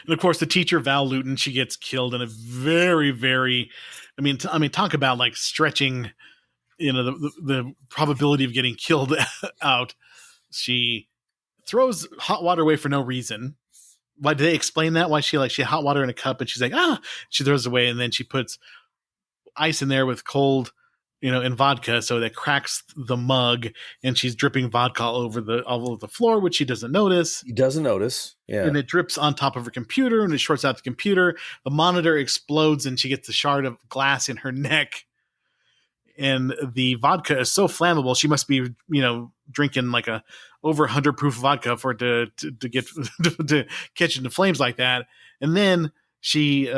And of course, the teacher, Val Luton, she gets killed in a very, very, I mean, talk about like stretching, the probability of getting killed out. She throws hot water away for no reason. Why do they explain that? Why she had hot water in a cup and she's like, she throws it away. And then she puts ice in there with cold, and vodka. So that cracks the mug and she's dripping vodka all over the floor, which she doesn't notice. He doesn't notice. Yeah. And it drips on top of her computer and it shorts out the computer. The monitor explodes and she gets a shard of glass in her neck. And the vodka is so flammable. She must be, drinking like a over 100 proof vodka for it to get to catch into flames like that. And then she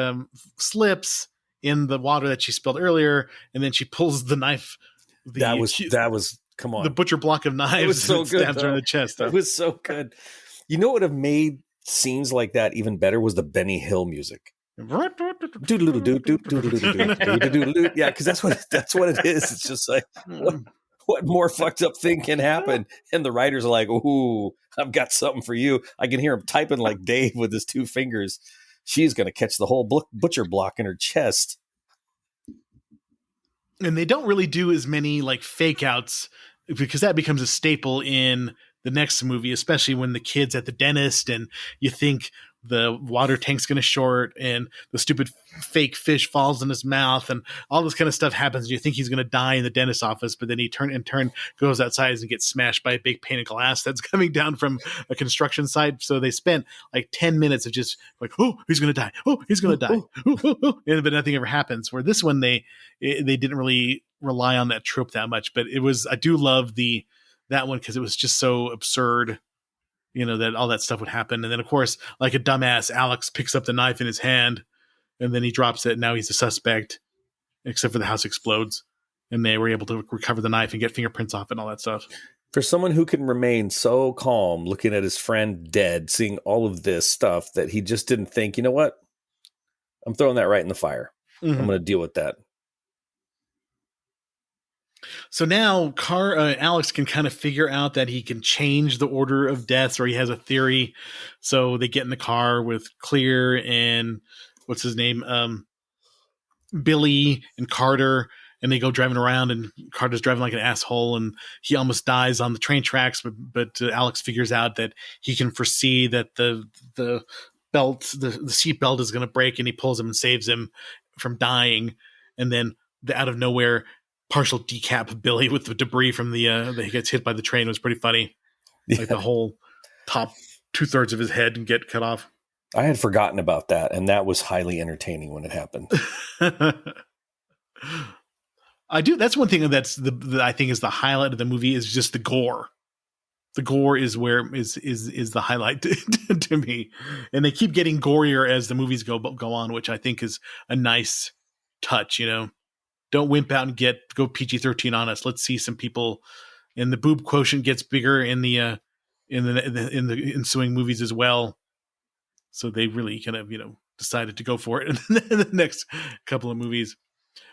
slips in the water that she spilled earlier, and then she pulls the knife. That was come on, the butcher block of knives. It was so good. Stabs her in the chest. It was so good. You know what would have made scenes like that even better was the Benny Hill music. Yeah, because that's what it is. It's just like what more fucked up thing can happen? And the writers are like, "Ooh, I've got something for you." I can hear him typing like Dave with his two fingers. She's gonna catch the whole butcher block in her chest. And they don't really do as many like fake outs because that becomes a staple in the next movie, especially when the kid's at the dentist and you think, the water tank's going to short, and the stupid fake fish falls in his mouth, and all this kind of stuff happens. You think he's going to die in the dentist's office, but then he goes outside and gets smashed by a big pane of glass that's coming down from a construction site. So they spent like 10 minutes of just like, oh, he's going to die. Oh, he's going to die. But nothing ever happens. Where this one, they didn't really rely on that trope that much, but I do love that one because it was just so absurd. That all that stuff would happen. And then, of course, like a dumbass, Alex picks up the knife in his hand and then he drops it. And now he's a suspect, except for the house explodes. And they were able to recover the knife and get fingerprints off it and all that stuff. For someone who can remain so calm, looking at his friend dead, seeing all of this stuff, that he just didn't think, you know what? I'm throwing that right in the fire. Mm-hmm. I'm going to deal with that. So now Alex can kind of figure out that he can change the order of deaths, or he has a theory. So they get in the car with Clear and what's his name? Billy and Carter, and they go driving around, and Carter's driving like an asshole, and he almost dies on the train tracks. But Alex figures out that he can foresee that the seat belt is going to break, and he pulls him and saves him from dying. And then out of nowhere, partial decap Billy with the debris from that he gets hit by the train was pretty funny. Yeah. Like the whole top 2/3 of his head and get cut off. I had forgotten about that, and that was highly entertaining when it happened. I do. That's one thing that I think is the highlight of the movie is just the gore. The gore is the highlight to me, and they keep getting gorier as the movies go on, which I think is a nice touch. Don't wimp out and go PG-13 on us. Let's see some people, and the boob quotient gets bigger in the ensuing movies as well. So they really kind of decided to go for it in the next couple of movies.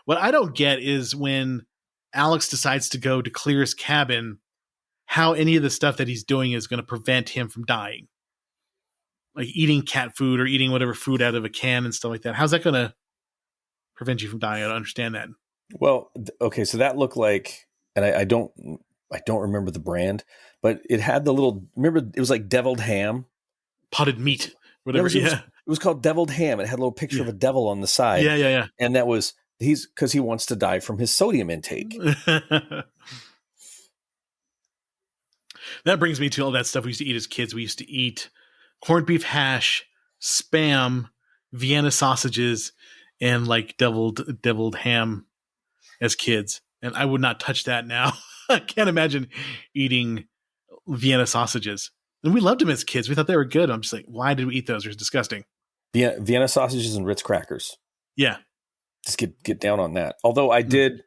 What I don't get is when Alex decides to go to Clear's cabin, how any of the stuff that he's doing is going to prevent him from dying, like eating cat food or eating whatever food out of a can and stuff like that. How's that going to prevent you from dying? I don't understand that. Well, okay, so that looked like, and I don't remember the brand, but it had the little. Remember, it was like deviled ham, potted meat, whatever. It was called deviled ham. It had a little picture of a devil on the side. Yeah. And that was because he wants to die from his sodium intake. That brings me to all that stuff we used to eat as kids. We used to eat corned beef hash, Spam, Vienna sausages, and like deviled ham as kids. And I would not touch that now. I can't imagine eating Vienna sausages. And we loved them as kids. We thought they were good. I'm just like, why did we eat those? They're disgusting. Vienna sausages and Ritz crackers. Yeah. Just get down on that. Although I did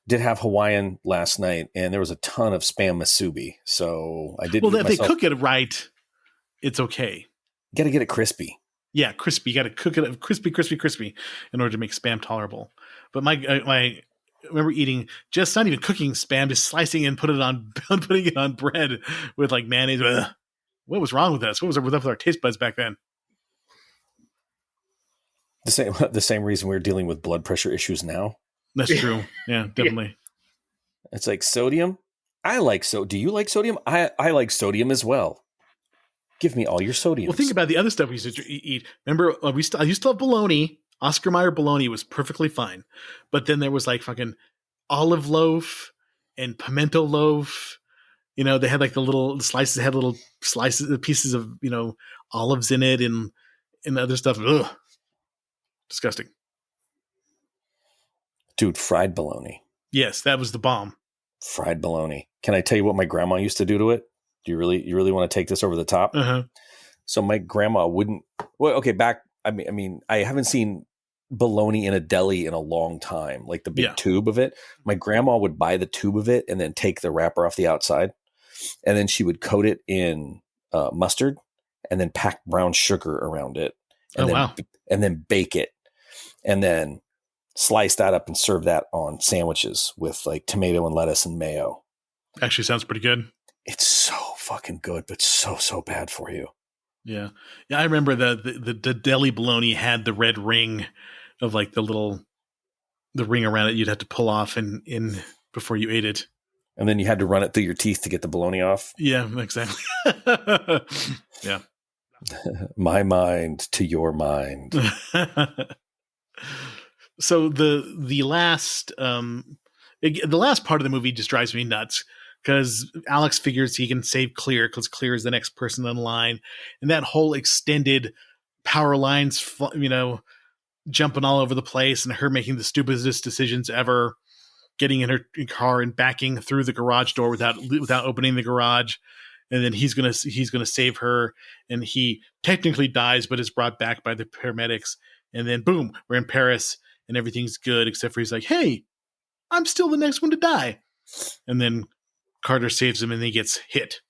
have Hawaiian last night, and there was a ton of Spam musubi. So I did. Well, if they cook it right, it's okay. You got to get it crispy. Yeah, crispy. You got to cook it crispy in order to make Spam tolerable. But I remember eating just not even cooking Spam, just slicing and putting it on bread with like mayonnaise. Ugh. What was wrong with us? What was with our taste buds back then? The same reason we're dealing with blood pressure issues now. That's true. Yeah, definitely. It's like sodium. I like do you like sodium? I like sodium as well. Give me all your sodium. Well, think about the other stuff we used to eat. Remember, I used to love bologna. Oscar Mayer bologna was perfectly fine. But then there was like fucking olive loaf and pimento loaf. They had like the little slices, had little slices, pieces of, olives in it and other stuff. Ugh. Disgusting. Dude, fried bologna. Yes, that was the bomb. Fried bologna. Can I tell you what my grandma used to do to it? Do you really want to take this over the top? Uh-huh. So my grandma wouldn't. Well, okay, I mean, I haven't seen bologna in a deli in a long time, like the big tube of it. My grandma would buy the tube of it and then take the wrapper off the outside, and then she would coat it in mustard and then pack brown sugar around it, and and then bake it, and then slice that up and serve that on sandwiches with like tomato and lettuce and mayo. Actually sounds pretty good. It's so fucking good, but so bad for you. Yeah. I remember the deli bologna had the red ring of like the ring around it you'd have to pull off in before you ate it. And then you had to run it through your teeth to get the bologna off. Yeah, exactly. Yeah. My mind to your mind. So the last the last part of the movie just drives me nuts because Alex figures he can save Clear because Clear is the next person in line, and that whole extended power lines, jumping all over the place, and her making the stupidest decisions ever, getting in her car and backing through the garage door without opening the garage, and then he's gonna save her, and he technically dies but is brought back by the paramedics, and then boom, we're in Paris and everything's good except for he's like, hey, I'm still the next one to die, and then Carter saves him and he gets hit,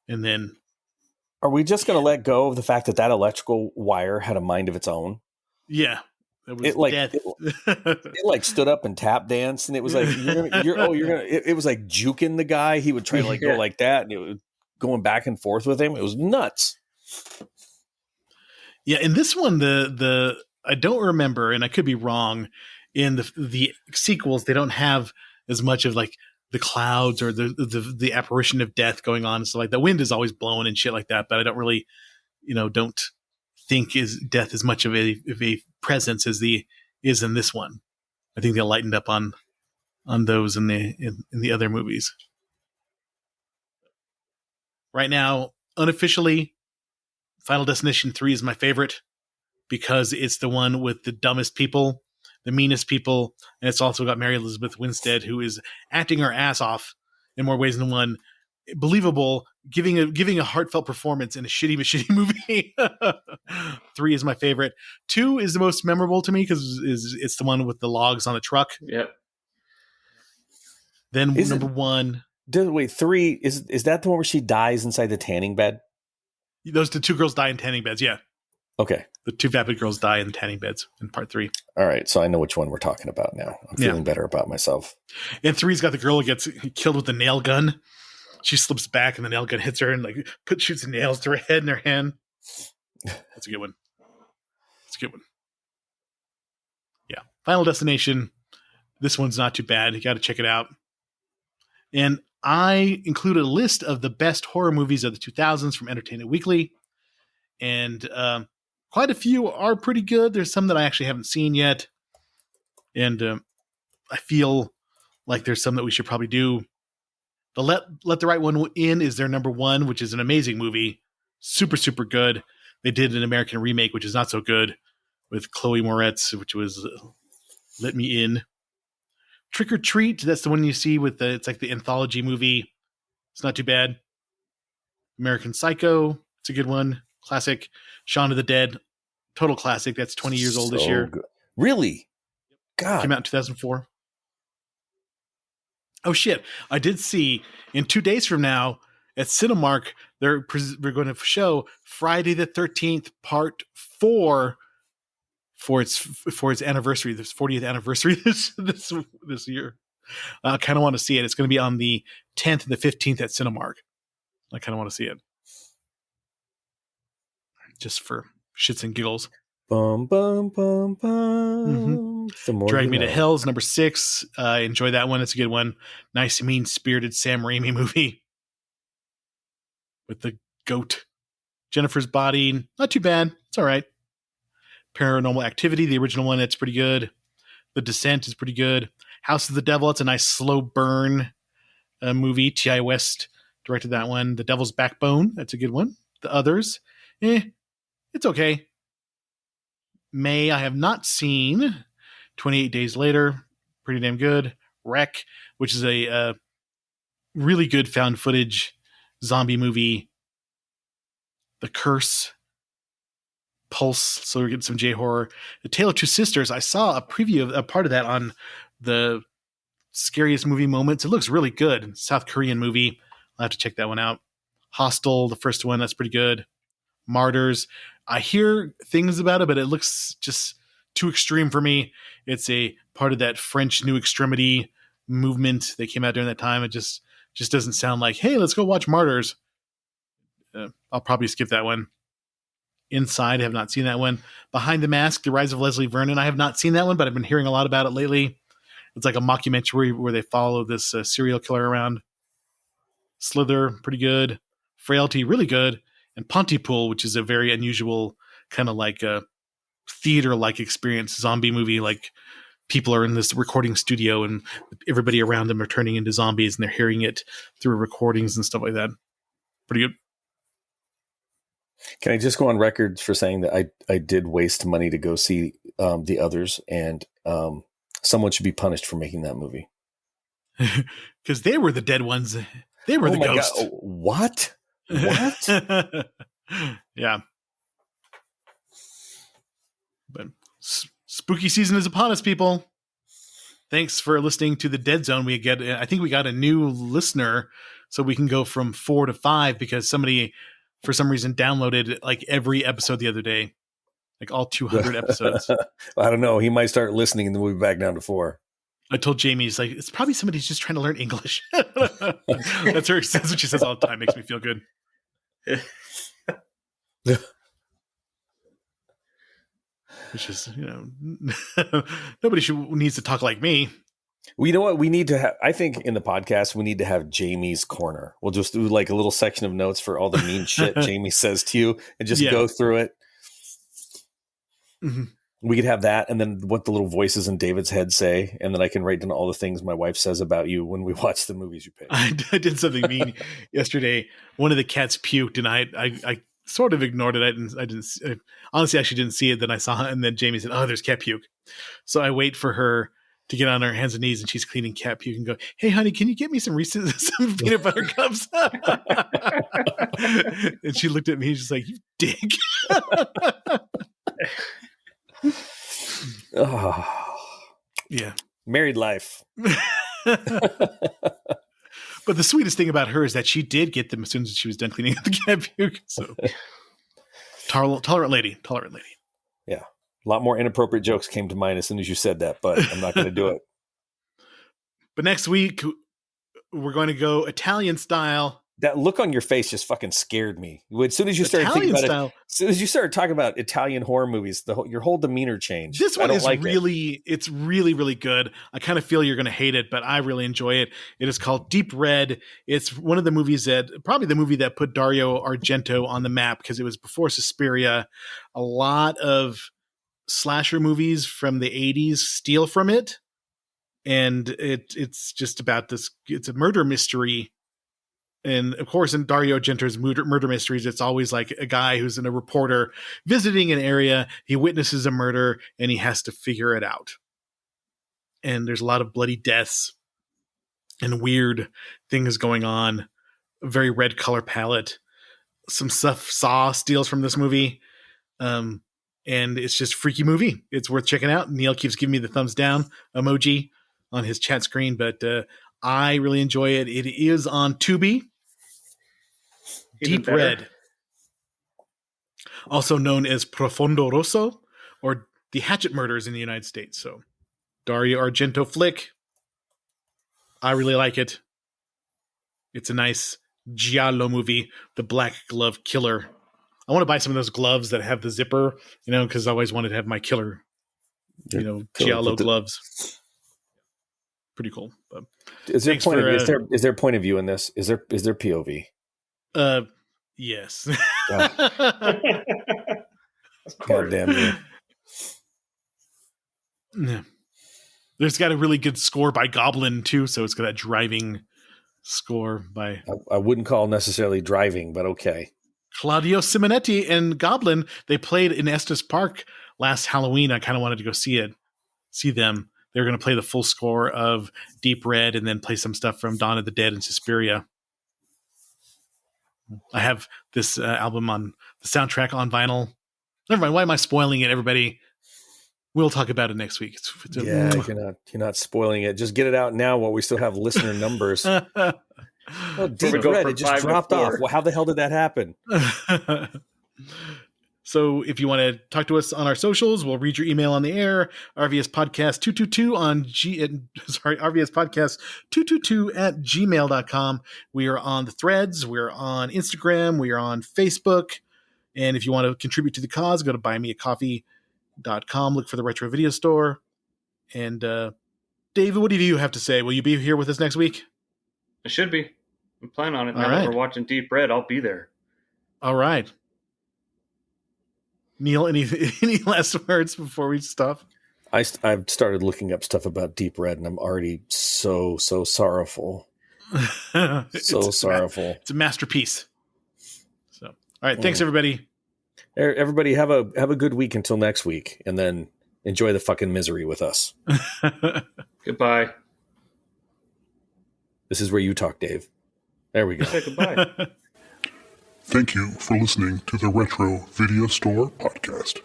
and then Are we just going to let go of the fact that electrical wire had a mind of its own? yeah, that was death. It like stood up and tap danced, and it was like it was like juking the guy. He would try to go like that, and it was going back and forth with him. It was nuts. Yeah, in this one, the I don't remember, and I could be wrong. In the sequels, they don't have as much of like the clouds or the apparition of death going on. So like the wind is always blowing and shit like that. But I don't really, don't think is death as much of a presence as is in this one. I think they lightened up on those in the other movies. Right now, unofficially, Final Destination 3 is my favorite because it's the one with the dumbest people, the meanest people, and it's also got Mary Elizabeth Winstead, who is acting her ass off in more ways than one. Believable, giving a heartfelt performance in a shitty movie. 3 is my favorite. 2 is the most memorable to me because it's the one with the logs on the truck. Yep. Then number 1. Wait, 3 is that the one where she dies inside the tanning bed? Those the 2 girls die in tanning beds. Yeah. Okay. The 2 vapid girls die in tanning beds in part 3. All right, so I know which one we're talking about now. I'm feeling better about myself. And 3's got the girl who gets killed with the nail gun. She slips back and the nail gun hits her and like shoots nails to her head and her hand. That's a good one. Yeah. Final Destination. This one's not too bad. You got to check it out. And I included a list of the best horror movies of the 2000s from Entertainment Weekly. And quite a few are pretty good. There's some that I actually haven't seen yet. And I feel like there's some that we should probably do. The Let the Right One In is their number 1, which is an amazing movie. Super, super good. They did an American remake, which is not so good, with Chloe Moretz, which was Let Me In. Trick or Treat, that's the one you see with it's like the anthology movie. It's not too bad. American Psycho, it's a good one. Classic. Shaun of the Dead, total classic. That's 20 years old this year. Good. Really? God. Came out in 2004. Oh, shit. I did see in 2 days from now at Cinemark, we're going to show Friday the 13th, part 4 for its anniversary, this 40th anniversary this year. I kind of want to see it. It's going to be on the 10th and the 15th at Cinemark. I kind of want to see it. Just for shits and giggles. Bum, bum, bum, bum. Mm-hmm. Drag Me to Hell is number 6. Enjoy that one. It's a good one. Nice, mean-spirited Sam Raimi movie with the goat. Jennifer's Body, not too bad. It's all right. Paranormal Activity, the original one, it's pretty good. The Descent is pretty good. House of the Devil, it's a nice slow burn movie. T.I. West directed that one. The Devil's Backbone, that's a good one. The Others, it's okay. May, I have not seen. 28 Days Later, pretty damn good. Wreck, which is a really good found footage zombie movie. The Curse, Pulse, so we're getting some J-horror. The Tale of Two Sisters, I saw a preview of a part of that on the Scariest Movie Moments. It looks really good. South Korean movie. I'll have to check that one out. Hostel, the first one, that's pretty good. Martyrs, I hear things about it, but it looks just too extreme for me. It's a part of that French New Extremity movement that came out during that time. It just doesn't sound like, hey, let's go watch Martyrs. I'll probably skip that one. Inside, I have not seen that one. Behind the Mask, The Rise of Leslie Vernon, I have not seen that one, but I've been hearing a lot about it lately. It's like a mockumentary where they follow this serial killer around. Slither, pretty good. Frailty, really good. and Pontypool, which is a very unusual kind of like a theater-like experience, zombie movie. Like people are in this recording studio and everybody around them are turning into zombies and they're hearing it through recordings and stuff like that. Pretty good. Can I just go on record for saying that I did waste money to go see the others, and someone should be punished for making that movie. Because they were the dead ones. They were the ghosts. God. What? What? Yeah. But spooky season is upon us, people. Thanks for listening to the Dead Zone. I think we got a new listener, so we can go from 4 to 5 because somebody, for some reason, downloaded like every episode the other day, like all 200 episodes. I don't know. He might start listening and then we'll be back down to 4. I told Jamie, he's like, it's probably somebody who's just trying to learn English. That's what she says all the time. Makes me feel good. Which is, nobody needs to talk like me. Well, you know what? We need to have, I think in the podcast, we need to have Jamie's corner. We'll just do like a little section of notes for all the mean shit Jamie says to you and just go through it. Mm-hmm. We could have that, and then what the little voices in David's head say, and then I can write down all the things my wife says about you when we watch the movies you pick. I did something mean yesterday. One of the cats puked, and I sort of ignored it. I honestly actually didn't see it. Then I saw it, and then Jamie said, "Oh, there's cat puke." So I wait for her to get on her hands and knees, and she's cleaning cat puke, and go, "Hey, honey, can you get me some Reese's, some peanut butter cups?" And she looked at me, she's like, "You dick." Oh, yeah, married life. But the sweetest thing about her is that she did get them as soon as she was done cleaning up the cat puke. So tolerant lady. Yeah, a lot more inappropriate jokes came to mind as soon as you said that, but I'm not going to do it. But next week we're going to go Italian style. That look on your face just fucking scared me. As soon as you started thinking about it, as soon as you started talking about Italian horror movies, your whole demeanor changed. This one is it's really, really good. I kind of feel you're going to hate it, but I really enjoy it. It is called Deep Red. It's one of the movies probably the movie that put Dario Argento on the map because it was before Suspiria. A lot of slasher movies from the 80s steal from it. And it's just about this. It's a murder mystery. And of course, in Dario Argento's murder mysteries, it's always like a guy who's a reporter visiting an area. He witnesses a murder and he has to figure it out. And there's a lot of bloody deaths and weird things going on. A very red color palette. Some stuff Saw steals from this movie. And it's just a freaky movie. It's worth checking out. Neil keeps giving me the thumbs down emoji on his chat screen, but I really enjoy it. It is on Tubi. Deep Red, also known as Profondo Rosso, or the Hatchet Murders in the United States. So, Dario Argento flick. I really like it. It's a nice giallo movie. The Black Glove Killer. I want to buy some of those gloves that have the zipper, because I always wanted to have my killer, giallo gloves. Pretty cool. But is there a point of view in this? Is there POV? Yes. God damn you. Yeah. There's got a really good score by Goblin too, so it's got that driving score by I wouldn't call necessarily driving, but okay. Claudio Simonetti and Goblin. They played in Estes Park last Halloween. I kind of wanted to go see them. They're going to play the full score of Deep Red and then play some stuff from Dawn of the Dead and Suspiria. I have this album on the soundtrack on vinyl. Never mind. Why am I spoiling it, everybody? We'll talk about it next week. You're not spoiling it. Just get it out now while we still have listener numbers. Deep Red, it just dropped off. Well, how the hell did that happen? So if you want to talk to us on our socials, we'll read your email on the air. RVSpodcast222 on RVSpodcast222 at gmail.com. We are on the threads. We're on Instagram. We are on Facebook. And if you want to contribute to the cause, go to buymeacoffee.com. Look for the Retro Video Store. And David, what do you have to say? Will you be here with us next week? I should be. I'm planning on it. All Now right. that we're watching Deep Red, I'll be there. All right. Neil, any last words before we stop? I've started looking up stuff about Deep Red, and I'm already so sorrowful. Sorrowful. It's a masterpiece. So, all right. Thanks, everybody. Everybody have a good week until next week, and then enjoy the fucking misery with us. Goodbye. This is where you talk, Dave. There we go. Say goodbye. Thank you for listening to the Retro Video Store Podcast.